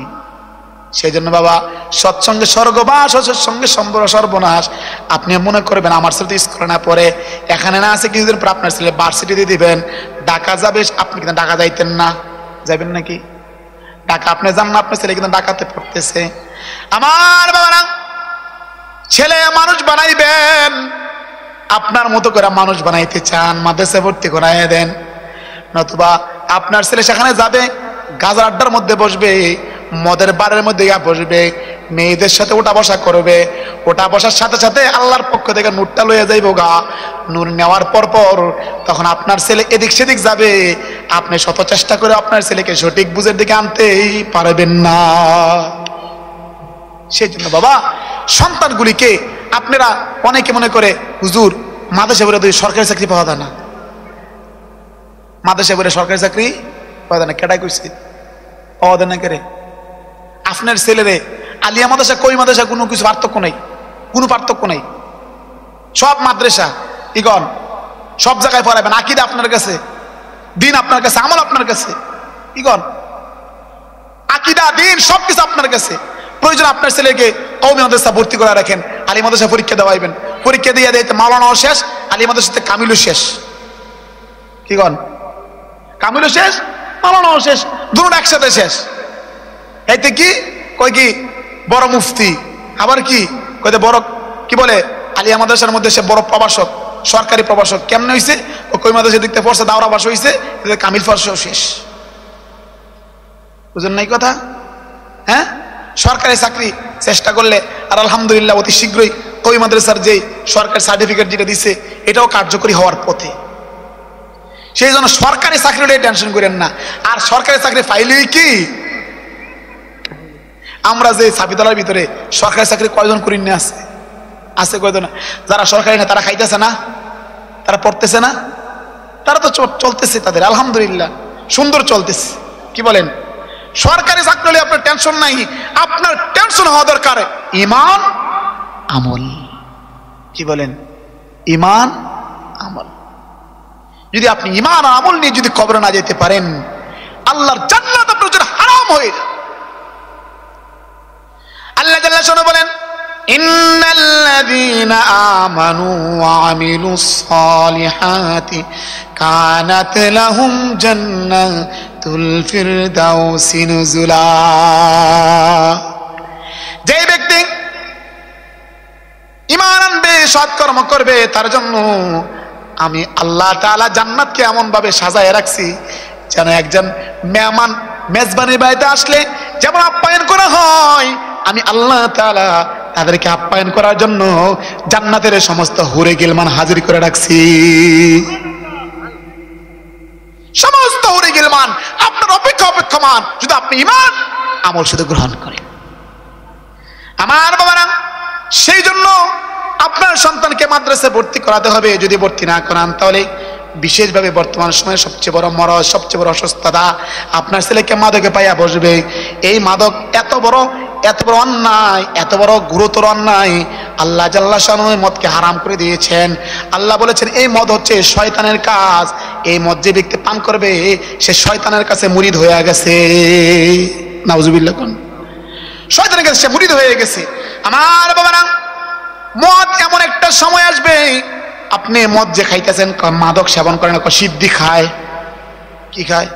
সেই জন্য বাবা, সৎসঙ্গে স্বর্গবাস, অসৎসঙ্গে সর্বনাশ। আপনি মনে করবেন আমার ছেলে তো স্কুলে না পড়ে, এখানে না আছে, কিছুদিন পর আপনার ছেলে ভার্সিটিতে দিবেন, ঢাকা যাবে। আপনি কিন্তু ঢাকা যাইতেন না, যাবেন নাকি? ঢাকা আপনি যান না, আপনার ছেলে কিন্তু ঢাকাতে পড়তেছে। আমার বাবারা, ছেলে মানুষ বানাইবেন, আপনার মতো করে মানুষ বানাইতে চান, মাদ্রাসায় ভর্তি করাইয়া দেন। নতুবা আপনার ছেলে সেখানে যাবে, গাজার আড্ডার মধ্যে বসবে, মদের বারের মধ্যে বসবে, মেয়েদের সাথে ওঠা বসা করবে। ওঠা বসার সাথে সাথে আল্লাহর পক্ষ থেকে নূরটা লইয়া যাইব গা। নূর নেওয়ার পর তখন আপনার ছেলে এদিক সেদিক যাবে। আপনি শত চেষ্টা করে আপনার ছেলেকে সঠিক বুঝের দিকে আনতেই পারবেন না। সেই জন্য বাবা, সন্তানগুলিকে আপনারা, অনেকে মনে করে হুজুর মাদ্রাসা বলে সরকারি চাকরি পাওয়া যায় না, মাদ্রাসা বলে সরকারি চাকরি পাওয়া যায় না। কেটাই কইছে পাওয়া যায় না? কেড়ে? আপনার ছেলেরে আলিয়া মাদ্রাসা, কই মাদ্রাসা, কোনো কিছু পার্থক্য নেই, কোনো পার্থক্য নেই। সব মাদ্রাসা ইগন সব জায়গায় পড়াবেন। আকীদা আপনার কাছে, দিন আপনার কাছে, আমল আপনার কাছে, ইগন আকীদা দিন সবকিছু আপনার কাছে। প্রয়োজন আপনার ছেলেকে কওমি মাদ্রাসা ভর্তি করে রাখেন, আলী মাদ্রাসা পরীক্ষা দেওয়াইবেন, পরীক্ষা দিয়ে দিতে মাওলানাও শেষ, আলী মাদ্রাসাতে কামিলও শেষ। কি গন? কামিলও শেষ, মাওলানাও শেষ, দুটো একসাথে শেষ। এতে কি কই কি বড় মুফতি, আবার কি কইতে বড় কি বলে আলিয়া মাদ্রাসার মধ্যে সে বড় প্রভাষক, সরকারি প্রভাষক। কেমনে হইছে? ও কই মাদ্রাসা দেখতে পড়ছে, দাওরা বাস হইছে, কামিল ফার্সও শেষ। বুঝেন নাই কথা? হ্যাঁ, সরকারি চাকরি চেষ্টা করলে, আর আলহামদুলিল্লাহ অতি শীঘ্রই কই মাদ্রাসার যে সরকারি সার্টিফিকেট যেটা দিচ্ছে, এটাও কার্যকরী হওয়ার পথে। সেই জন্য সরকারি চাকরিটা টেনশন করেন না। আর সরকারি চাকরি পাইলেই কি, আমরা যে সাবিতলার ভিতরে সরকারি চাকরি কয়জন করি না আছে? আছে কয়জন? যারা সরকারি না তারা খাইতেছে না, তারা পড়তেছে না, তারা তো চলতেছে, তাদের আলহামদুলিল্লাহ সুন্দর চলতেছে। কি বলেন? সরকারি চাকরি হলে আপনার টেনশন নাই, আপনার টেনশন হওয়া দরকার ঈমান আমল। কি বলেন? ঈমান আমল। যদি আপনি ঈমান আর আমল নিয়ে যদি কবরে না যেতে পারেন, আল্লাহর জান্নাত আপনার জন্য হারাম হয়ে যাবে। আল্লাহ জাল্লা শুনে বলেন, ইন্নাল্লাযীনা আমানু ওয়া আমিলুস সালিহাতি কানাত লাহুম জান্নাতুল ফিরদাউসি নুজুলা। যে ব্যক্তি ঈমান আনবে, সৎকর্ম করবে, তার জন্য আমি আল্লাহ তাআলা জান্নাতকে এমন ভাবে সাজায় রাখছি যেন একজন মেহমান মেজবানির বাড়িতে আসলে যেমন আপ্যায়ন করা হয়, আমি আল্লাহ তাআলা তাদেরকে আপ্যায়ন করার জন্য জান্নাতের সমস্ত হুরে গিলমান হাজির করে রাখছি। সমস্ত হুরে গিলমান আপনার অপেক্ষমান, যদি আপনি ঈমান আমল শুধু গ্রহণ করেন। আমার বাবারা, সেই জন্য আপনার সন্তানকে মাদ্রাসায় ভর্তি করাতে হবে। যদি ভর্তি না করান, তাহলে বিশেষভাবে বর্তমান সময়ে সবচেয়ে বড় মরজ, সবচেয়ে বড় অসুস্থতা, আপনার ছেলেকে মাদকে পাইয়া বসবে। এই মাদক এত বড় অন্যায়, এত বড় গুরুতর অন্যায়। আল্লাহ জাল্লা শানুহু মদকে হারাম করে দিয়েছেন। আল্লাহ বলেছেন এই মদ হচ্ছে শয়তানের কাজ, এই মদ যে ব্যক্তি পান করবে সে শয়তানের কাছে মুরিদ হয়ে গেছে। নাউজুবিল্লাহ, কোন শয়তানের কাছে সে মুরিদ হয়ে গেছে। আমার বাবারা, মদ এমন একটা সময় আসবে, আপনি মদ যে খাইতেছেন, মাদক সেবন করেন, সিদ্ধি খায়, কি খায়?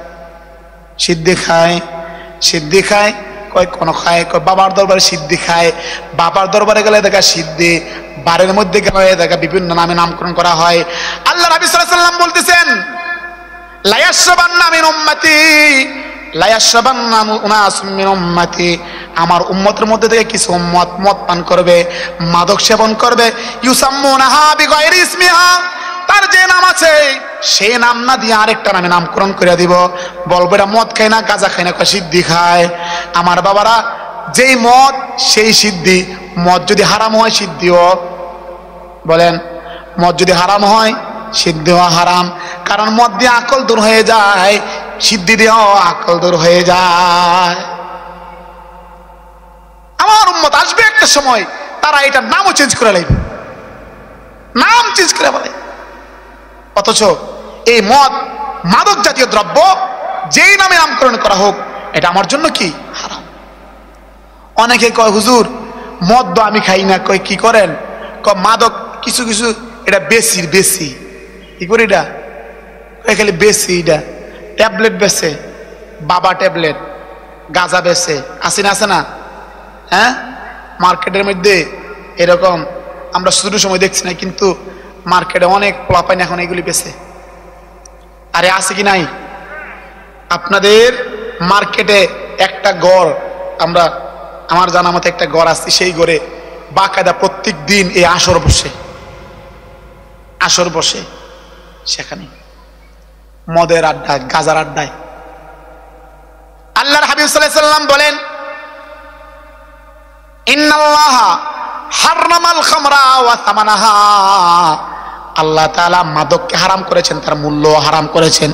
সিদ্ধি খায়। সিদ্ধি খায়, কয় কোন খায়? কয় বাবার দরবারে সিদ্ধি খায়। বাবার দরবারে গেলে দেখা সিদ্ধি, বাড়ির মধ্যে গেলে দেখা বিভিন্ন নামে নামকরণ করা হয়। আল্লাহ নবী সাল্লাল্লাহু আলাইহি ওয়াসাল্লাম বলতেছেন, লা ইয়াশরাবান্না মিন উম্মতি, লা ইয়াশরাবান্না উনাসুম মিন উম্মতি, আমার উম্মতের মধ্যে থেকে কিছু উম্মত মদ পান করবে, মাদক সেবন করবে, ইউসাম্মুনাহা বিগায়রি ইসমিহা, তার যে নাম আছে সেই নাম না দিয়ে আরেকটা নামে নামকরণ করে দিব, বলবো এটা মদ খায় না, গাঁজা খায় না, সিদ্ধি খায়। আমার বাবারা, যেই মদ সেই সিদ্ধি। মদ যদি হারাম হয় সিদ্ধিও, বলেন মদ যদি হারাম হয় সিদ্ধিও হারাম, কারণ মদ দিয়ে আকল দূর হয়ে যায়, সিদ্ধি দিয়েও আকল দূর হয়ে যায়। আমার উম্মত আসবে একটা সময় তারা এটার নামও চেঞ্জ করে লাগবে, নাম চেঞ্জ করে বলে। অথচ এই মদ মাদক জাতীয় দ্রব্য যেই নামে নামকরণ করা হোক, এটা আমার জন্য কি হারাম। অনেকে কয় হুজুর মদ তো আমি খাই না, কয় কি করেন? কয় মাদক কিছু কিছু এটা বেশির বেশি, কি করি এটা খালি বেশি, এটা ট্যাবলেট বেছে, বাবা ট্যাবলেট, গাঁজা বেছে, আছে না আছে না? হ্যাঁ, মার্কেটের মধ্যে এরকম আমরা শুরু সময় দেখছি না, কিন্তু মার্কেটে অনেক পোলাপাইন এখন এগুলি বেছে। আরে আছে কি নাই? আপনাদের মার্কেটে একটা গড়, আমরা আমার জানা মতো একটা গড় আছে, সেই গড়ে বাকায়দা প্রত্যেক দিন এই আসর বসে, আসর বসে, সেখানে মদের আড্ডা, গাজার আড্ডায়। আল্লাহর হাবিব সাল্লাল্লাহু আলাইহি সাল্লাম বলেন, ইন্নাল্লাহা হাররামাল খামরা ওয়া সামানাহা, আল্লাহ তাআলা মাদককে হারাম করেছেন, তার মূল্য হারাম করেছেন।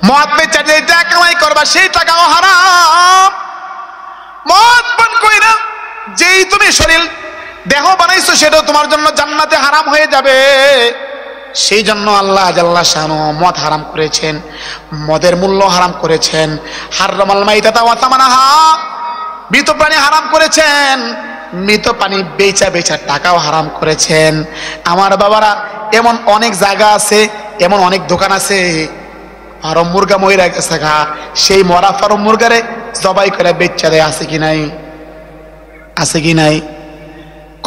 মদ বেচে যে টাকা কামাই করবা সেই টাকাও হারাম। মদ পান কইরা যেই তুমি শরীর দেহ বানাইছো সেটাও তোমার জন্য জান্নাতে হারাম হয়ে যাবে। সেই জন্য আল্লাহ জাল্লা শানু মদ হারাম করেছেন, মদের মূল্য হারাম করেছেন। হাররামাল মাইতাতা ওয়া সামানাহা, মৃত প্রাণী হারাম করেছেন, মৃত পানি বেচা বেচা টাকাও হারাম করেছেন। আমার বাবারা, এমন অনেক জায়গা আছে, এমন অনেক দোকান আছে, ফার্ম মুরগা মইরা গেছে গা, সেই মরা ফার্ম মুরগারে জবাই করে বেচা দেয়, আছে কি নাই? আছে কি নাই?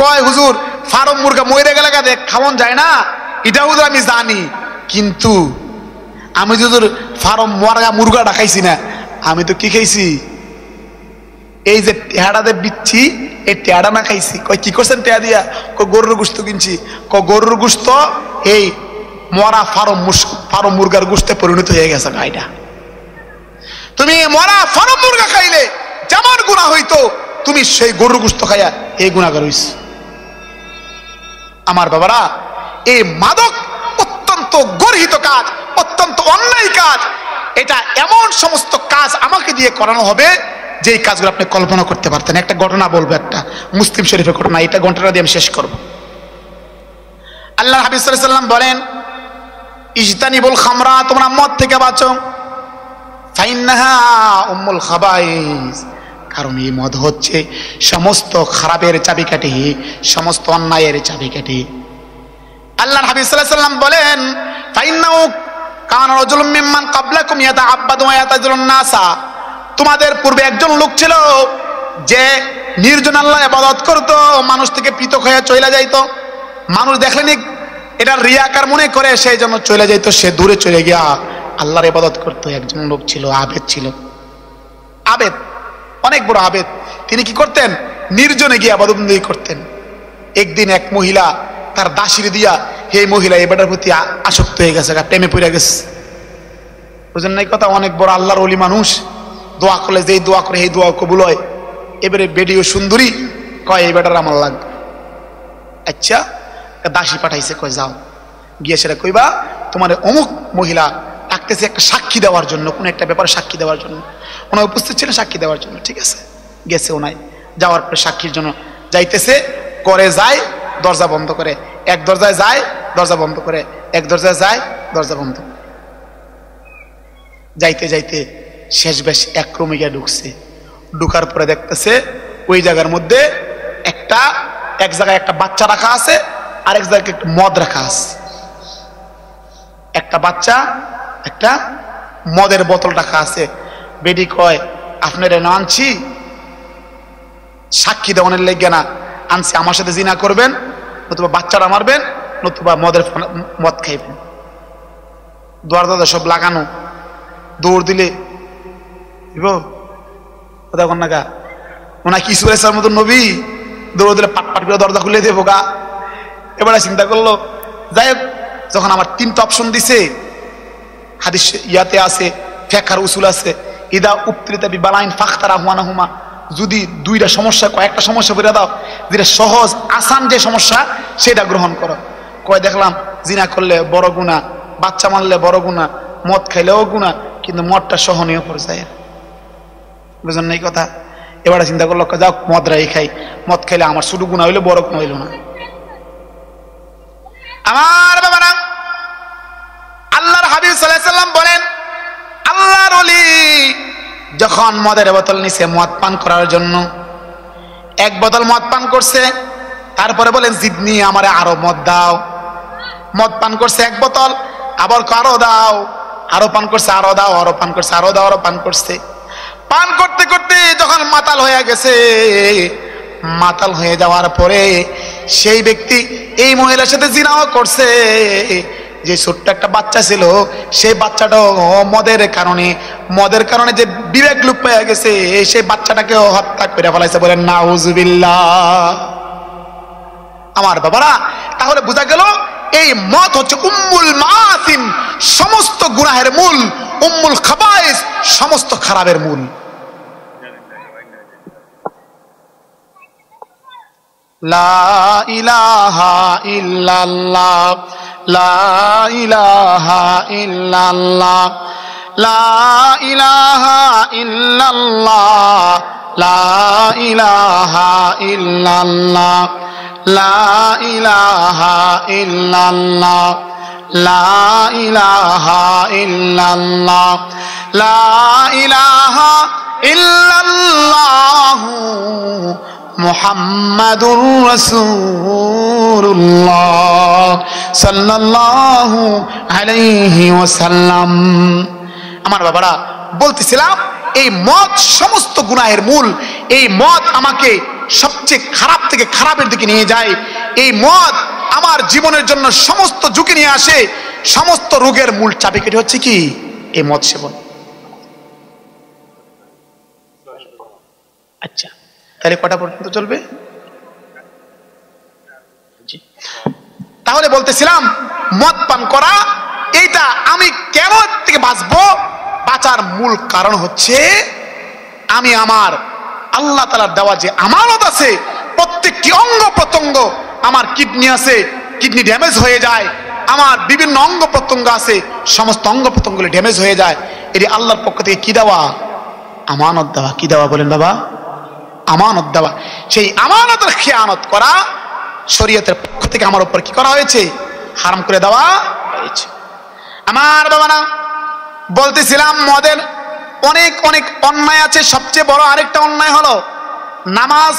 কয় হুজুর ফার্ম মুরগা মইরা গেলে গা খাওয়ান যায় না, এটা হুজুর আমি জানি, কিন্তু আমি যদি ফার্ম মরা মুরগাটা খাইছি না, আমি তো কি খাইছি? এই যে টেহাড়াতে বিচ্ছি, এই টেহাড়া না খাইছি। কয় কি করছেন টেহা দিয়া? গরুর গোস্ত কিনছি। গরুর গোস্ত এই মরা ফার্ম মুরগার গোস্তে পরিণত হয়ে গেছে গাইটা। তুমি মরা ফার্ম মুরগা খাইলে যেমন গুনাহ হইতো, তুমি সেই গরুর গোস্ত খাইয়া এই গুনাহগার হইছ। আমার বাবারা, এই মাদক অত্যন্ত গর্হিত কাজ, অত্যন্ত অন্যায় কাজ। এটা এমন সমস্ত কাজ আমাকে দিয়ে করানো হবে যে কাজগুলো আপনি কল্পনা করতে পারতেন। একটা ঘটনা বলবো, একটা মুসলিম শরীফের ঘটনা, এটা ঘটনা দিয়ে আমি শেষ করব। আল্লাহ হাবিব সাল্লাল্লাহু আলাইহি ওয়াসাল্লাম বলেন, ইজতানিবুল খামরা, তোমরা মদ থেকে বাঁচো, ফাইন্নাহা উম্মুল খাবাইস, কারণ এই মদ হচ্ছে সমস্ত খারাপের চাবিকাঠি, সমস্ত অন্যায়ের চাবিকাঠি। আল্লাহ হাবিব সাল্লাল্লাহু আলাইহি ওয়াসাল্লাম বলেন, ফাইন্নাহু কানা রাজুলুম মিম্মান ক্বাবলাকুম ইয়াতাআব্বাদু ওয়া ইয়াতাজিলুন নাসা, তোমাদের পূর্বে একজন লোক ছিল যে নির্জন আল্লাহ ইবাদত করতো, মানুষ থেকে পৃথক হয়ে চলে যাইতো। মানুষ দেখলেনি এটা রিয়াকার মনে করে, সেই জন্য চলে যাইতো, সে দূরে চলে গিয়া আল্লাহর ইবাদত করতো। একজন লোক ছিল, আবেদ ছিল, আবেদ, অনেক বড় আবেদ। তিনি কি করতেন? নির্জনে গিয়ে ইবাদতবন্দেগী করতেন। একদিন এক মহিলা তার দাসীর দিয়া, এই মহিলা এবারের প্রতি আসক্ত হয়ে গেছে, প্রেমে পড়ে গেছে। বুঝেন নাই কথা? অনেক বড় আল্লাহর ওলি মানুষ, দোয়া করলে যেই দোয়া করে এই দোয়া কবুল হয়। এবারে বেডিও সুন্দরী, কয় এই বেটার আমার লাগবে। আচ্ছা, দাসী পাঠাইছে, কয় যাও গিয়ে সেটা কইবা তোমার অমুক মহিলা ডাকতেছে একটা সাক্ষী দেওয়ার জন্য, কোন একটা ব্যাপারে সাক্ষী দেওয়ার জন্য। ওনার উপস্থিত ছিলেন সাক্ষী দেওয়ার জন্য। ঠিক আছে, গেছে ওনায়, যাওয়ার পরে সাক্ষীর জন্য যাইতেছে, করে যায়, দরজা বন্ধ করে, এক দরজায় যায়, দরজা বন্ধ করে, এক দরজায় যায়, দরজা বন্ধ করে। যাইতে যাইতে শেষ বেশ এক রুমে গিয়ে ঢুকছে। ঢুকার পরে দেখতেছে ওই জায়গার মধ্যে এক জায়গায় একটা বাচ্চা রাখা আছে, আরেক জায়গায় একটা মদ রাখা আছে। একটা বাচ্চা, একটা মদের বোতল রাখা আছে। বেডি কয়, আপনার এনে আনছি সাক্ষী দেওয়ানের লেগে না, আনছি আমার সাথে জিনা করবেন, নতুবা বাচ্চারা মারবেন, নতুবা মদ খাইবেন। দোয়ার দাদা সব লাগানো, দৌড় দিলে নাগা ওনা কি সুরেশার মতো নবী, দৌড় দিলে পাট পাট করে দরজা খুলে দেবো গা। এবারে চিন্তা করলো, যাই হোক, যখন আমার তিনটা অপশন দিছে, হাদিস ইয়াতে আছে, ফেকার উসুল আছে, ইদা উত্তরিতা বিবালাইন ফাখতারা হুমানা হুমা, যদি দুইটা সমস্যা, কয়েকটা সমস্যা বলে দাও, যেটা সহজ আসান যে সমস্যা সেটা গ্রহণ করো। কয় দেখলাম জিনা করলে বড় গুনাহ, বাচ্চা মারলে বড় গুনাহ, মদ খাইলেও গুনাহ, কিন্তু মদটা সহনীয় পর্যায়ে। বুঝলেন না এই কথা? এবারে চিন্তা করলো, যাও মদ রাই খাই, মদ খাইলে আমার শুধু গুনাহ হইলো, বড় গুনাহ হইল না। আমার বাবারা, আল্লাহর হাবিব সাল্লাল্লাহু আলাইহি সাল্লাম বলেন, আল্লাহর ওলি যখন মদের বোতল নিছে মদ পান করার জন্য, এক বোতল মদ পান করছে, তারপরে বলেন জিদনি, আমারে আরো মদ দাও। মদ পান করছে এক বোতল, আবার আরো দাও, আরো পান করছে, আরো দাও, আরো পান করছে, আরো দাও, আরো পান করছে। পান করতে করতে যখন মাতাল হয়ে গেছে, মাতাল হয়ে যাওয়ার পরে সেই ব্যক্তি এই মহিলার সাথে জিনাও করছে। যে ছোট্ট একটা বাচ্চা ছিল, সেই বাচ্চাটাও মদের কারণে যে বিবেক লোপ পেয়ে গেছে, সেই বাচ্চাটাকে হত্যা করে ফেলাইছে। বলেন নাউজুবিল্লাহ। আমার বাবারা, তাহলে বোঝা গেল এই মদ হচ্ছে উম্মুল মাআসিম, সমস্ত গুনাহের মূল, উম্মুল খাবায়েস, সমস্ত খারাপের মূল। লা ইলাহা ইল্লাল্লাহ, লা ইলাহা ইল্লাল্লাহ, লা ইলাহা ইল্লাল্লাহ, লা ইলাহা ইল্লাল্লাহ, লা ইলাহা ইল্লাল্লাহ, লা ইলাহা ইল্লাল্লাহ, লা ইলাহা ইল্লাল্লাহ মুহাম্মাদুর রাসূলুল্লাহ সাল্লাল্লাহু আলাইহি ওয়াসাল্লাম। আমার বাবারা, বলতেছিলাম এই মদ সমস্ত গুনাহের মূল। এই মদ আমাকে সবচেয়ে খারাপ থেকে খারাপের দিকে নিয়ে যায়। এই মদ আমার জীবনের জন্য সমস্ত ঝুঁকি নিয়ে আসে। সমস্ত রোগের মূল চাবিকাঠি হচ্ছে কি? এই মদ সেবন। আচ্ছা, তাহলে কটা পর্যন্ত চলবে? তাহলে বলতেছিলাম মদ পান করা, এইটা আমি কেন থেকে বাঁচবো? বাঁচার মূল কারণ হচ্ছে আমি আমার আল্লাহ তাআলার দেওয়া যে আমানত আছে, প্রত্যেকটি অঙ্গ প্রত্যঙ্গ, আমার কিডনি আছে, কিডনি ড্যামেজ হয়ে যায়, আমার বিভিন্ন অঙ্গ প্রত্যঙ্গ আছে, সমস্ত অঙ্গ প্রত্যঙ্গগুলো ড্যামেজ হয়ে যায়। এটি আল্লাহর পক্ষ থেকে কি দেওয়া? আমানত দেওয়া। কি দেওয়া বলেন বাবা? আমানত দেওয়া। সেই আমানতের খেয়ানত করা শরীয়তের পক্ষ থেকে আমার উপর কি করা হয়েছে? হারাম করে দেওয়া হয়েছে। আমার বাবা না, বলতেছিলাম মদের অনেক অনেক অন্যায় আছে। সবচেয়ে বড় আরেকটা অন্যায় হলো নামাজ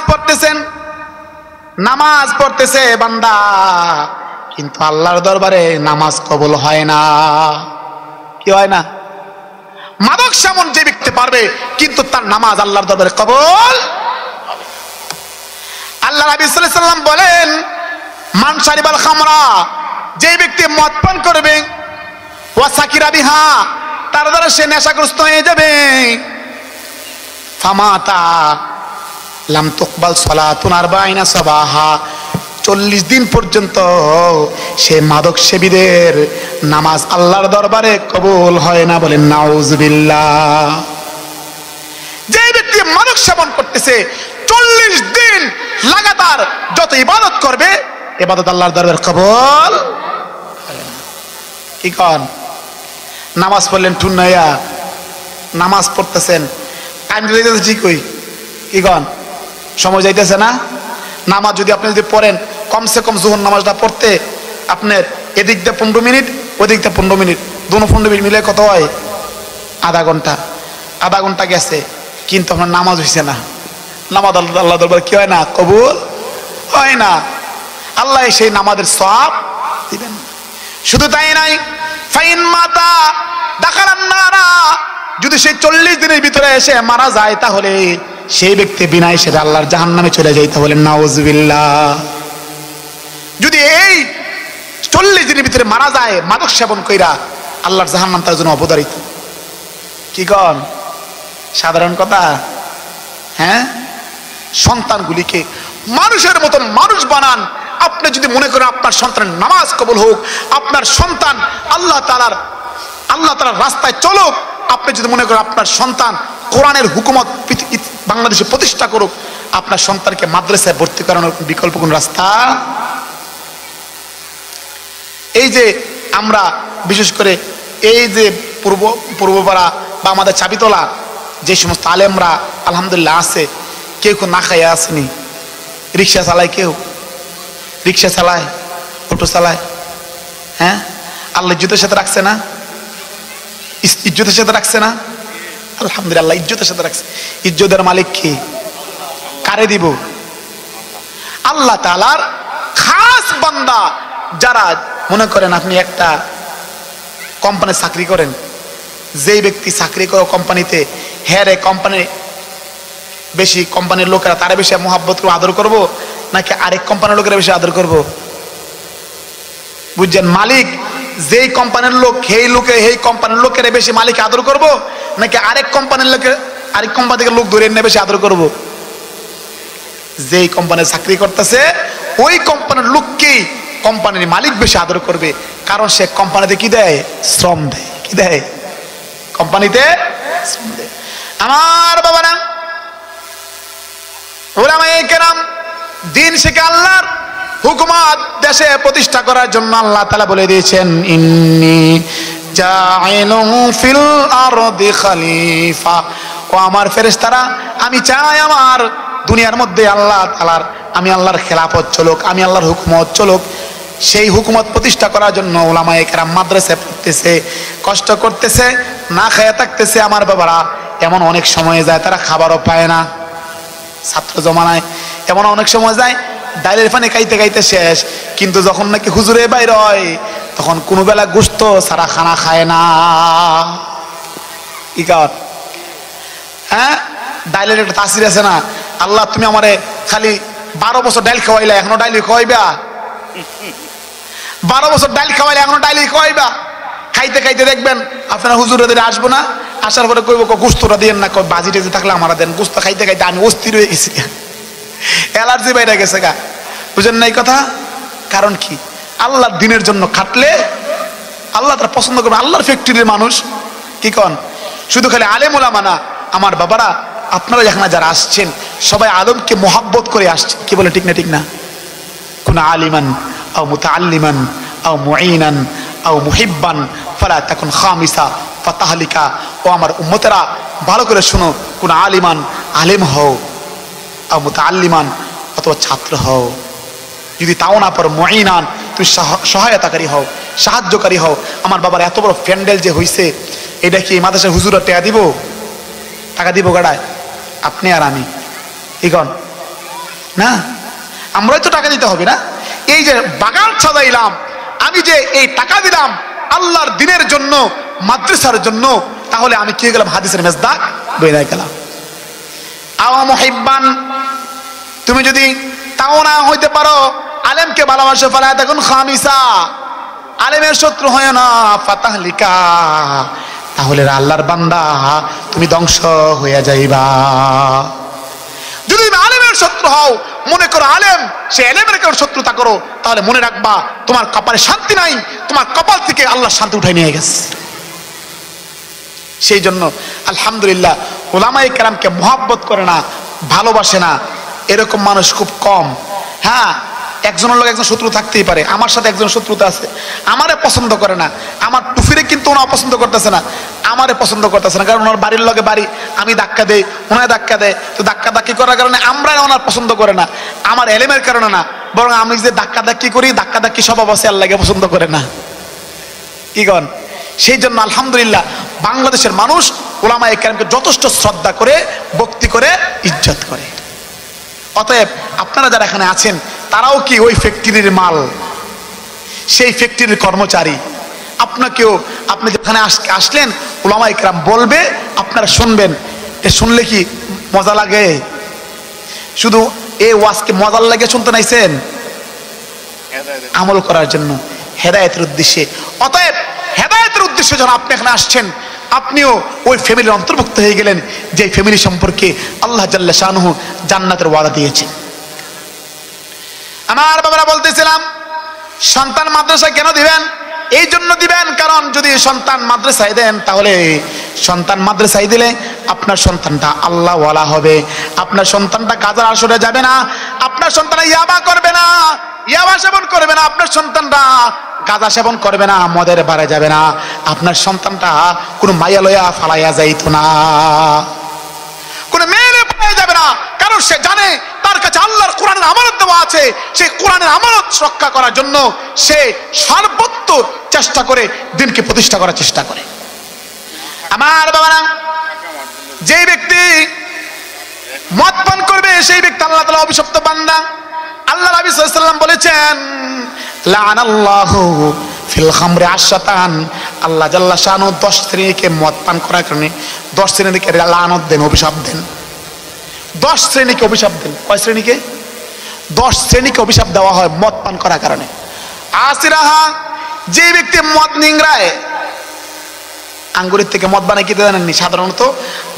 পড়তেছে বান্দা, কিন্তু আল্লাহর দরবারে নামাজ কবুল হয় না। কি হয় না? মাদক সেবন যে ব্যক্তি পারবে, কিন্তু তার নামাজ আল্লাহর দরবারে কবুল। আল্লাহ নবী সাল্লাল্লাহু আলাইহি ওয়াসাল্লাম বলেন, মান শারিবাল খামরা, যে ব্যক্তি মদ পান করবে, ওয়া সাকিরা বিহা, তার দ্বারা সে নেশাগ্রস্ত হয়ে যাবে, ফামাতা লাম তুকবাল সালাতুন 40 সাবাহা, 40 দিন পর্যন্ত সে মাদক সেবীদের নামাজ আল্লাহর দরবারে কবুল হয় না। বলেন নাউজুবিল্লাহ। যে ব্যক্তি মাদক সেবন করতেছে 40 দিন লাগাতার যত ইবাদত করবে, ইবাদত আল্লাহর দরবারে কবুল হয় না। কি কন? নামাজ পড়লেন টুন্নাইয়া, নামাজ পড়তেছেন, টাইম যাইতেছে ঠিকই, কি কন? সময় যাইতেছে না? নামাজ যদি পড়েন, কমসে কম জোহর নামাজটা পড়তে আপনার এদিক দিয়ে 15 মিনিট, ওদিক দিয়ে 15 মিনিট, 15 মিনিট মিলে কত হয়? আধা ঘন্টা গেছে, কিন্তু আপনার নামাজ হয়েছে না। নামাজ আল্লাহ দরবারে কি হয় না? কবুল হয় না। আল্লাহ সেই নামাজের সওয়াব দিবেন। শুধু তাই নাই, ফাইন মাতা দাখালান নারা, যদি সেই 40 দিনের ভিতরে এসে মারা যায়, তাহলে সেই ব্যক্তি বিনা হিসেবে আল্লাহর জাহান্নামে চলে যায়। তাহলে নাউজুবিল্লাহ। যদি এই 40 দিনের ভিতরে মারা যায় মাদক সেবন কইরা, আল্লাহর জাহান্নাম তার জন্য অবধারিত। কি কন? সাধারণ কথা? হ্যাঁ, সন্তানগুলিকে মানুষের মতন মানুষ বানান। আপনি যদি মনে করেন আপনার সন্তানের নামাজ কবুল হোক, আপনার সন্তান আল্লাহ তাআলার রাস্তায় চলুক, আপনি যদি মনে করেন আপনার সন্তান কোরআনের হুকুমত বাংলাদেশে প্রতিষ্ঠা করুক, আপনার সন্তানকে মাদ্রাসায় ভর্তি করানোর বিকল্প কোন রাস্তা? এই যে আমরা বিশেষ করে এই যে পূর্বপাড়া বা আমাদের চাবিতলা যে সমস্ত আলেমরা আলহামদুলিল্লাহ আছে, কেউ না খাইয়া আসেনি। রিক্সা চালায়, কেউ রিক্সা চালায়, অটো চালায়। হ্যাঁ, আল্লাহ ইজ্জতের সাথে রাখছে না? ইজ্জতের সাথে রাখছে না? আলহামদুলিল্লাহ, ইজ্জতের সাথে রাখছে। ইজ্জতের মালিক কি? কারে দিব? আল্লাহ তাআলার খাস বান্দা যারা। মনে করেন আপনি একটা কোম্পানি চাকরি করেন, যেই ব্যক্তি চাকরি করে কোম্পানিতে, হ্যাঁ রে কোম্পানির বেশি, কোম্পানির লোকেরা তারা বেশি মোহাব্বত করে আদর করব, নাকি আরেক কোম্পানির লোকেরা বেশি আদর করব? বুঝছেন? মালিক যেই কোম্পানির লোক, সেই কোম্পানির লোকের বেশি মালিক আদর করব, নাকি আরেক কোম্পানির লোকের, আরেক কোম্পানি থেকে লোক ধরে এনে বেশি আদর করব? যেই কোম্পানির চাকরি করতেছে ওই কোম্পানির লোককেই কোম্পানির মালিক বেশি আদর করবে, কারণ সে কোম্পানিতে কি দেয়? শ্রম দেয়। কি দেয়? কোম্পানিতে শ্রম দেয়। আমার বাবারা, উলামায়ে কেরাম দিন শিখে আল্লাহর হুকুমত দেশে প্রতিষ্ঠা করার জন্য আল্লাহ তাআলা বলে দিয়েছেন, ইন্নী জাইলুন ফিল আরদি খলিফা। ও আমার ফেরেশতারা, আমি চাই আমার দুনিয়ার মধ্যে আমি আল্লাহর খেলাফত চলুক, আমি আল্লাহর হুকুমত চলুক। সেই হুকুমত প্রতিষ্ঠা করার জন্য উলামায়ে কেরাম মাদ্রাসায় পড়তেছে, কষ্ট করতেছে, না খেয়ে থাকতেছে। আমার বাবারা, এমন অনেক সময় যায় তারা খাবারও পায় না। ছাত্র জমানায় এমন অনেক সময় যায় ডাইলের পানি খাইতে খাইতে শেষ, কিন্তু যখন নাকি হুজুরে বাইর হয় তখন কোনো বেলা গোশত সারা খানা খায় না। কি কার? হ্যাঁ, ডাইলের একটা তাসির আছে না? আল্লাহ তুমি আমারে খালি 12 বছর ডাইল খাওয়াইলা, এখনো ডাইলি খাওয়াইবা? 12 বছর ডাইল খাওয়াইলে এখনো ডাইলি খাওয়াইবা? খাইতে খাইতে দেখবেন আপনারা হুজুরদের আসবো না, আসার পরে কইব গোস্তটা দিয়েন না, বাজি টেজি থাকলে আমার দেন। গোস্ত খাইতে খাইতে আমি অস্থির হয়ে গেছি, অ্যালার্জি বাইরে গেছে গা। বুঝেন না এই কথা? কারণ কি? আল্লাহর দিনের জন্য খাটলে আল্লাহ তারা পছন্দ করবে। আল্লাহর ফ্যাক্টরির মানুষ। কি কন? শুধু খালি আলেম ওলামা না, আমার বাবারা, আপনারা এখানে যারা আসছেন সবাই আলেমকে মোহাব্বত করে আসছেন। কি বলে? ঠিক না? ঠিক না? কোন আলিমান আও মুতাআল্লিমান আও মুঈনান আও মুহিব্বান ফালা তাকুন খামিসা ফাতাহলিকা। ও আমার উম্মতেরা, ভালো করে শোনো, কোন আলিমান, আলেম হও, আও মুতাআল্লিমান, অথবা ছাত্র হও। যদি তাও না পারো, মুঈনান, তুমি সহায়তাকারী হও, সাহায্যকারী হও। আমার বাবার এত বড় প্যান্ডেল যে হইছে, এটা কি মাদ্রাসার হুজুরা টাকা দিব? টাকা দিব গাড়ায়? আপনি আর আমি? ইগন না, আমরাই তো টাকা দিতে হবে না? এই যে বাগান সাজাইলাম, আমি যে এই টাকা দিলাম আল্লাহর দিনের জন্য, মাদ্রাসার জন্য, তাহলে আমি কি গেলাম? হাদিসের মেজদাক বইরা গেলাম। আওয়া মুহিব্বান, তুমি যদি তাও না হইতে পারো, আলেমকে ভালোবাসো, ফালা তাকুন খামিসা, আলেমের শত্রু হয় না, ফাতাহলিকা, তাহলে আল্লাহর বান্দা তুমি ধ্বংস হইয়া যাইবা। যদি তুমি আলেমের শত্রু হও, মনে করো আলেম, সে আলেমের কেউ শত্রুতা করো, তাহলে মনে রাখবা তোমার কপালে শান্তি নাই, তোমার কপাল থেকে আল্লাহ শান্তি উঠাই নিয়ে গেছে। সেই জন্য আলহামদুলিল্লাহ উলামায়ে কেরামকে মোহাব্বত করে না, ভালোবাসে না, এরকম মানুষ খুব কম। হ্যাঁ, একজনের লোক একজন শত্রু থাকতেই পারে। আমার সাথে একজন শত্রুতা আছে, আমারে পছন্দ করে না, আমার টুফিরে কিন্তু ওনা অপছন্দ করতেছে না, আমারে পছন্দ করতেছে না, কারণ ওনার বাড়ির লগে বাড়ি, আমি ধাক্কা দেই, ওনায় ধাক্কা দেয়, তো ধাক্কা ধাক্কি করার কারণে আমরা ওনার পছন্দ করে না, আমার এলেমের কারণে না, বরং আমি যে ধাক্কা ধাক্কি করি, ধাক্কা ধাক্কি স্বভাব আছে, আল্লাহকে পছন্দ করে না। কি কন? সেই জন্য আলহামদুলিল্লাহ বাংলাদেশের মানুষ উলামায়ে কেরামকে যথেষ্ট শ্রদ্ধা করে, ভক্তি করে, ইজ্জত করে। অতএব আপনারা যারা এখানে আছেন তারাও কি ওই ফ্যাক্টরির মাল, সেই ফ্যাক্টরির কর্মচারী। আপনাকেও, আপনি যেখানে আসলেন উলামায়ে কেরাম বলবে, আপনারা শুনবেন। এ শুনলে কি মজা লাগে? শুধু এই ওয়াজকে মজার লাগে শুনতে নাইছেন, আমল করার জন্য, হেদায়েতের উদ্দেশ্যে। অতএব হেদায়েতের উদ্দেশ্যে যখন আপনি এখানে আসছেন, আপনিও ওই ফ্যামিলির অন্তর্ভুক্ত হয়ে গেলেন, যে ফ্যামিলি সম্পর্কে আল্লাহ জাল্লা শানুহু জান্নাতের ওয়াদা দিয়েছেন। আমার বাবারা বলতেছিলাম, সন্তান মাদ্রাসায় কেন দিবেন? এই জন্য দিবেন, কারণ যদি সন্তান মাদ্রাসায় দেন, তাহলে সন্তান মাদ্রাসায় দিলে আপনার সন্তানটা আল্লাহ ওয়ালা হবে, আপনার সন্তানটা কাজার আসরে যাবে না, আপনার সন্তানটা ইয়াবা করবে না, ইয়াবা সেবন করবে না, আপনার সন্তানটা গাঁজা সেবন করবে না, মদের বারে যাবে না, আপনার সন্তানটা কোনো মাইয়া লইয়া ফালাইয়া যাইতো না, কোনো মেয়েরে পাওয়া যাবে না, কারণ সে জানে তার কাছে আল্লাহর কোরআনের আমানত দেওয়া আছে। সেই কোরআনের আমানত রক্ষা করার জন্য সে সর্বোচ্চ চেষ্টা করে, দিনকে প্রতিষ্ঠা করার চেষ্টা করে। আমার বাবারা, যে ব্যক্তি মদ পান করবে সেই ব্যক্তি আল্লাহ তাআলা অভিশপ্ত বান্দা। আল্লাহ নবী সাল্লাল্লাহু আলাইহি ওয়াসাল্লাম বলেছেন, লাআনাল্লাহু ফিল খামরি আশাতান, আল্লাহ জাল্লা শানু 10 শ্রেণীকে মদ পান করার কারণে 10 শ্রেণীকে লানত দেন, অভিশাপ দেন। 10 শ্রেণীকে অভিশাপ দেন। কয় শ্রেণীকে? 10 শ্রেণীকে অভিশাপ দেওয়া হয় মদ পান করার কারণে। আসিরাহা, যে ব্যক্তি মদ নিংড়ায়, আঙ্গুরের থেকে মদ বানায় কি জানেননি? সাধারণত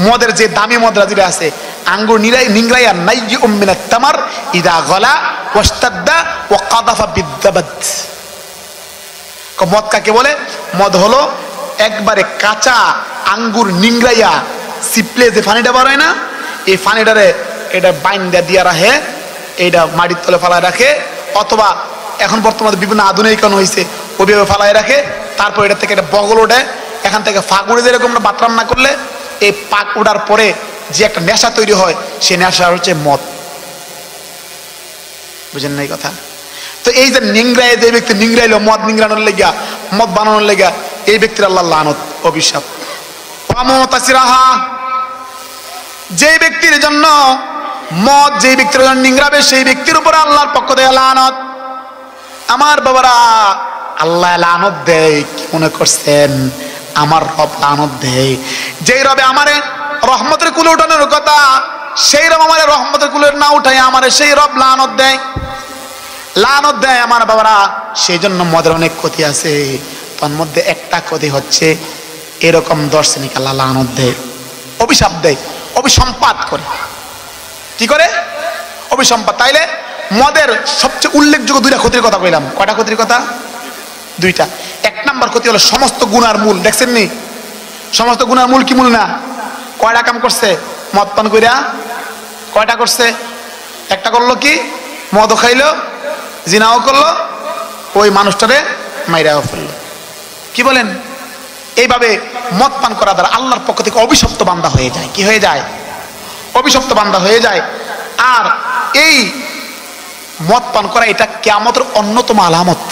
মদের যে দামি মদরা যেটা আছে, আঙ্গুর নিংড়াইয়া নাইয়্যু মিনাত তামার ইদা গলা ওয়াস্তাদ্দা ওয়া কাদাফা বিদ্দাবাদ। মদ কাকে বলে? মদ হলো একবারে কাঁচা আঙ্গুর নিংড়াইয়া সিপলে যে ফানিটা বার হয় না, এই ফানিটারে এটা বাইন্দা দিয়া রাখে, এইটা মাটির তলে ফালায় রাখে, অথবা এখন বর্তমানে বিভিন্ন আধুনিকরণ হয়েছে, ওইভাবে ফালায় রাখে। তারপর এটা থেকে এটা বগল ওঠে, এখান থেকে ফাঁক উড়ে, যেরকম আমরা ভাত রান্না করলে এই পাক উঠার পরে যে একটা নেশা তৈরি হয়, সেই নেশা হচ্ছে মদ। বুঝেন না এই কথা? তো এই যে নিংড়ায়, যে ব্যক্তি নিংড়াইলো মদ নিংড়ানোর লেগা, মদ বানানোর লেগা, এই ব্যক্তির আল্লাহ লানত, অভিশাপ। যে ব্যক্তির জন্য মদ, যে ব্যক্তির জন্য নিংড়াবে, সেই ব্যক্তির উপরে আল্লাহর পক্ষ থেকে লানত। আমার বাবারা, আল্লাহ লানত দেয়, কি মনে করছেন? আমার রব লানত দেয়। যেই রবে আমারে রহমতের কুলে উঠানোর কথা, সেই রব আমারে রহমতের কুলে না উঠায় আমারে সেই রব লানত দেয়, লানত দেয়। আমার বাবারা, সেই জন্য মদের অনেক ক্ষতি আছে, তার মধ্যে একটা ক্ষতি হচ্ছে এরকম 10 শ্রেণীকে আল্লাহ লানত দেয়, অভিশাপ দেয়, অভিসম্পাত করে। কি করে? অভিসম্পাত। তাইলে মদের সবচেয়ে উল্লেখযোগ্য 2টা ক্ষতির কথা কইলাম। কয়টা ক্ষতির কথা? 2টা। 1 নম্বর ক্ষতি হলো সমস্ত গুনার মূল। দেখছেন নি? সমস্ত গুনার মূল কি মূল না? কয়টা কাম করছে মদ পান কইরা? কয়টা করছে? একটা করলো কি? মদও খাইলো, জিনাও করলো, ওই মানুষটারে মাইরাও ফেললো। কি বলেন? এইভাবে মদ পান করা দ্বারা আল্লাহর পক্ষ থেকে অভিশপ্ত বান্দা হয়ে যায়। কি হয়ে যায়? অভিশপ্ত বান্দা হয়ে যায়। আর এই মদ পান করা, এটা কিয়ামতের অন্যতম আলামত।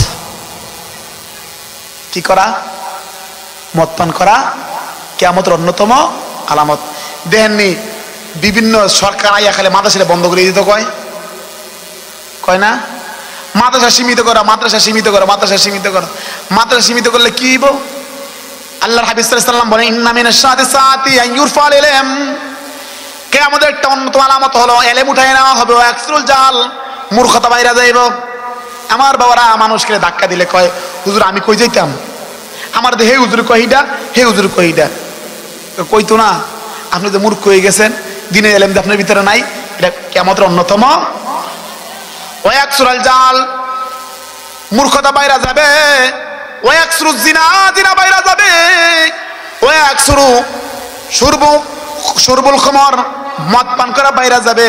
কি করা? মদ পান করা কিয়ামতের অন্যতম আলামত। দেখেননি বিভিন্ন সরকার আইয়া খালি মাদ্রাসা বন্ধ করে দিতে কয়, কয় না? মাদ্রাসা সীমিত করা, মাদ্রাসা সীমিত করা, মাদ্রাসা সীমিত করা। মাদ্রাসা সীমিত করলে কি হইব? আল্লাহর হাবিব সাল্লাল্লাহু আলাইহি ওয়াসাল্লাম বলেন, ইন্না মিনাশ সাআতি আন ইউরফাল ইলম, কিয়ামতের একটা অন্যতম আলামত হলো এলেম উঠায় নেওয়া হবে, ওয়া ইয়াকসুরুল জাহাল, মূর্খতা বাইরে যাইব। আমার বাবারা, মানুষকে ধাক্কা দিলে কয়, হুজুর আমি কই যাইতাম? আমার হে হুজুর কহিটা, হে হুজুর কহিটা। কইতো না, আপনি তো মূর্খ হয়ে গেছেন, দিনে এলেম আপনার ভিতরে নাই। এটা কিয়ামতের অন্যতম। ওয়া ইয়াকসুরুল জাহাল, মূর্খতা বাইরে যাবে। ওয়া ইয়াকসুরুজ জিনা, জিনা বাইরে যাবে। ওয়া ইয়াকসুরু শুরবুল খামর, মদ পান করা বাইরে যাবে।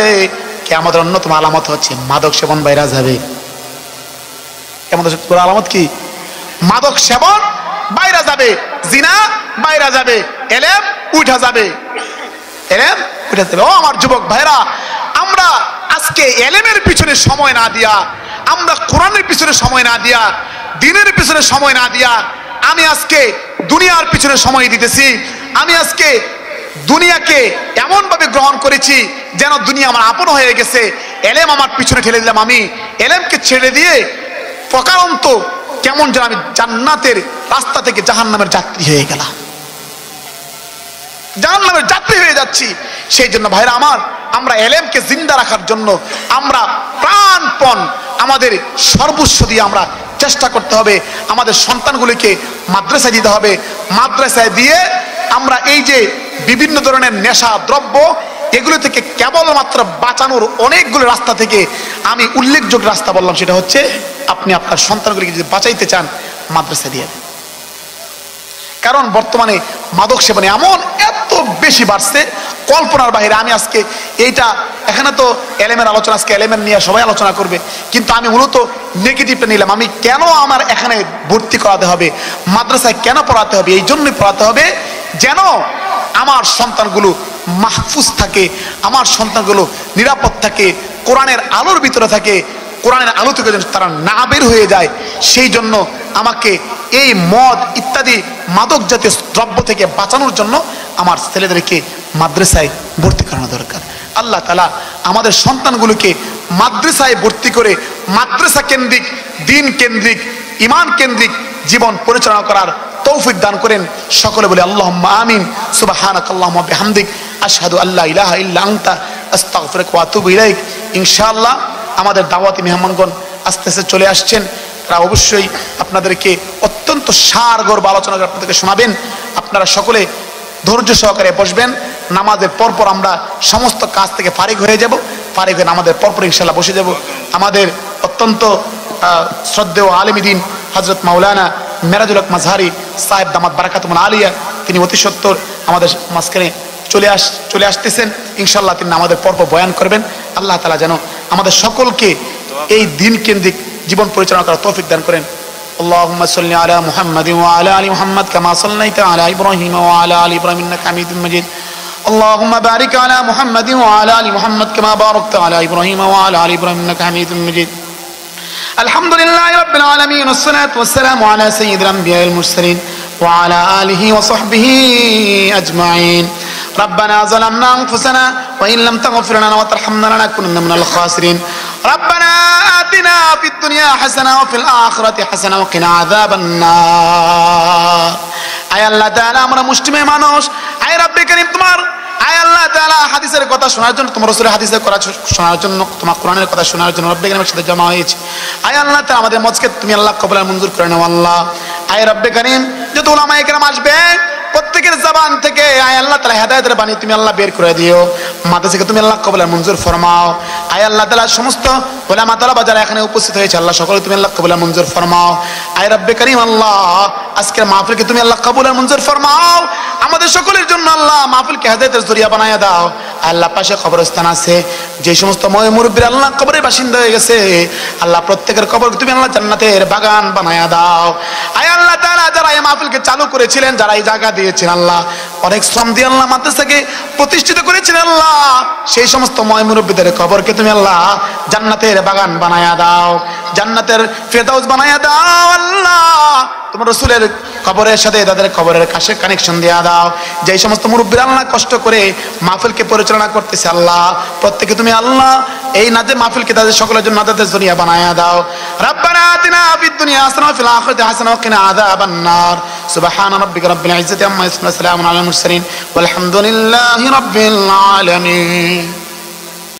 কিয়ামতের অন্যতম আলামত হচ্ছে মাদক সেবন বাইরে যাবে। কিয়ামতের আলামত কি? মাদক সেবন বাইরে যাবে, জিনা বাইরে যাবে। এলেম উঠা যাবে, এলেম উঠা যাবে। ও আমার যুবক ভাইরা, আমরা আজকে এলেমের পিছনে সময় না দিয়া, আমরা কোরআনের পিছনে সময় না দিয়া, দ্বীনের পিছনে সময় না দিয়া, আমি আজকে দুনিয়ার পিছনে সময় দিতেছি। আমি আজকে দুনিয়াকে এমন ভাবে গ্রহণ করেছি যেন দুনিয়া আমার আপন হয়ে গেছে। এলেম আমার পিছনে ঠেলে দিলাম। আমি এলেমকে ছেড়ে দিয়ে প্রকারান্ত কেমন যেন আমি জান্নাতের রাস্তা থেকে জাহান্নামের যাত্রী হয়ে গেলাম, জাহান্নামের যাত্রী হয়ে যাচ্ছি। সেই জন্য ভাইরা আমার, আমরা এলেমকে জিন্দা রাখার জন্য আমরা প্রাণপণ আমাদের সর্বস্ব দিয়ে আমরা চেষ্টা করতে হবে। আমাদের সন্তানগুলিকে মাদ্রাসায় দিতে হবে। মাদ্রাসায় দিয়ে আমরা এই যে বিভিন্ন ধরনের নেশা দ্রব্য, এগুলো থেকে কেবলমাত্র বাঁচানোর অনেকগুলো রাস্তা থেকে আমি উল্লেখযোগ্য রাস্তা বললাম, সেটা হচ্ছে আপনি আপনার সন্তানগুলিকে যদি বাঁচাইতে চান, মাদ্রাসা দিয়ে দেন। কারণ বর্তমানে মাদক সেবনে এমন এত বেশি বাড়ছে, কল্পনার বাইরে। আমি আজকে এইটা, এখানে তো এলেমের আলোচনা, আজকে এলেমের নিয়ে সবাই আলোচনা করবে, কিন্তু আমি মূলত নেগেটিভটা নিলাম। আমি কেন আমার এখানে ভর্তি করাতে হবে, মাদ্রাসায় কেন পড়াতে হবে? এই জন্যই পড়াতে হবে যেন আমার সন্তানগুলো মাহফুজ থাকে, আমার সন্তানগুলো নিরাপদ থাকে, কোরআনের আলোর ভিতরে থাকে, কোরআনের আলো থেকে যেন তারা না বের হয়ে যায়। সেই জন্য আমাকে এই মদ ইত্যাদি মাদক জাতীয় দ্রব্য থেকে বাঁচানোর জন্য আমার ছেলেদেরকে মাদ্রাসায় ভর্তি করানো দরকার। আল্লাহ তাআলা আমাদের সন্তানগুলোকে মাদ্রাসায় ভর্তি করে মাদ্রাসা কেন্দ্রিক, দিন কেন্দ্রিক, ইমান কেন্দ্রিক জীবন পরিচালনা করার তৌফিক দান করেন। সকলে বলে আল্লাহুম্মা আমিন। সুবহানাকাল্লাহুম্মা ওয়া বিহামদিক, আশহাদু আল্লা ইলাহা ইল্লা আনতা, আস্তাগফিরুকা ওয়া আতুবু ইলাইক। ইনশাআল্লাহ আমাদের দাওয়াতি মেহমানগণ আস্তে আস্তে চলে আসছেন। তারা অবশ্যই আপনাদেরকে অত্যন্ত সারগর্ভ আলোচনা করে আপনাদেরকে শোনাবেন। আপনারা সকলে ধৈর্য সহকারে বসবেন। নামাজের পরপর আমরা সমস্ত কাজ থেকে ফারিগ হয়ে যাব। ফারিগ হয়ে আমাদের পরপর ইনশাআল্লাহ বসে যাব। আমাদের অত্যন্ত শ্রদ্ধেয় আলেমী-দ্বীন হযরত মাওলানা মেরাজুল হক মাজহারি সাহেব দামাত বারাকাতুহুল আলিয়া, তিনি অতি সত্বর আমাদের মাঝখানে চলে আসতেছেন। ইনশাআল্লাহ তিনি আমাদের পরপর বয়ান করবেন। আল্লাহ তাআলা যেন আমাদের সকলকে এই দিন কেন্দ্রিক জীবন পরিচালনা করার তৌফিক দান করেন। আল্লাহুম্মা সাল্লি আলা মুহাম্মাদিন ওয়া আলা আলি মুহাম্মাদ কামা সাল্লাইতা আলা ইব্রাহিম ওয়া আলা আলি ইব্রাহিম ইন্নাকা হামিদুম মাজিদ। আল্লাহুম্মা বারিক আলা মুহাম্মাদিন ওয়া আলা আলি মুহাম্মাদ কামা বারাকতা আলা ইব্রাহিম ওয়া আলা আলি ইব্রাহিম ইন্নাকা হামিদুম মাজিদ। আলহামদুলিল্লাহি রাব্বিল আলামিন, ওয়াসসালাতু ওয়াসসালামু আলা সাইয়্যিদিল আমবিয়াল মুরসালিন ওয়া আলা আলিহি ওয়া সাহবিহি আজমাইন। ربنا ظلمنا أنفسنا وإن لم تغفر لنا وترحمنا لنكونن من الخاسرين. ربنا آتنا في الدنيا حسنة وفي الآخرة حسنة وقنا عذاب النار. আয় আল্লাহ তাআলা, আমরা মুসলিম মানুষ, আয় রব্বে কারীম তোমার, আয় আল্লাহ তাআলা হাদিসের কথা শোনার জন্য, তোমার রাসূলের হাদিসের কথা শোনার জন্য, তোমার কোরআনের কথা শোনার জন্য রব্বে কারীমের সাথে জমা হয়েছে। আয় আল্লাহ তাআলা আমাদের মজকে তুমি আল্লাহ কবুল আর মঞ্জুর করে নাও আল্লাহ। আয় রব্বে কারীম, যত উলামায়ে কেরাম আসবে প্রত্যেকের জবান থেকে আয় আল্লাহ তাআলা হেদায়েতের বাণী তুমি আল্লাহ বের করে দিও। মাদ্রাসাকে তুমি আল্লাহ কবুল আর মঞ্জুর ফরমাও। আয় আল্লাহ তাআলা সমস্ত উলামা তালাবা যারা এখানে উপস্থিত হয়েছে আল্লাহ সকলে তুমি আল্লাহ কবুল আর মঞ্জুর ফরমাও। আয় রব্বে কারীম আল্লাহ, আজকের মাহফিলকে তুমি আল্লাহ কবুল আর মঞ্জুর ফরমাও। আমাদের সকলের জন্য আল্লাহ মাহফিলকে হেদায়েতের জরিয়া বানায়া দাও। আল্লাহ পাশে কবরস্থান আছে, যে সমস্ত মুরব্বিরা আল্লাহ কবরের বাসিন্দা হয়ে গেছে, আল্লাহ প্রত্যেকের কবরকে তুমি আল্লাহ জান্নাতের বাগান বানায়া দাও। আয় আল্লাহ তাআলা, যারা এই মাহফিলকে চালু করেছিলেন, যারা এই জায়গা দিয়েছেন আল্লাহ, অনেক শ্রম দিয়ে আল্লাহ মাদ্রাসাকে প্রতিষ্ঠিত করেছেন আল্লাহ, সেই সমস্ত মুরব্বিদের কবরকে তুমি আল্লাহ জান্নাতের বাগান বানায়া দাও, জান্নাতের ফেরদাউস বানায়া দাও আল্লাহ। তোমার রাসূলের কবরের সাথে তাদের কবরের কাছে কানেকশন দিয়া দাও। যেই সমস্ত মুরব্বিরা আল্লাহ কষ্ট করে মাহফিলকে পরিচালনা করতেছে আল্লাহ, প্রত্যেকে তুমি আল্লাহ এই নাজে মাহফিলকে তাদের সকলের জন্য নাজাতের জরিয়া বানায়া দাও। রাব্বানা আতিনা ফিদ দুনিয়া হাসানাহ ওয়া ফিল আখিরাতি হাসানাহ ওয়া কিনা আযাবান নার। সুবহান রাব্বিকা রাব্বিল ইজ্জাতি আম্মা ইয়াসিফুন ওয়া সালামুন আলাল মুরসালিন ওয়াল হামদুলিল্লাহি রাব্বিল আলামিন।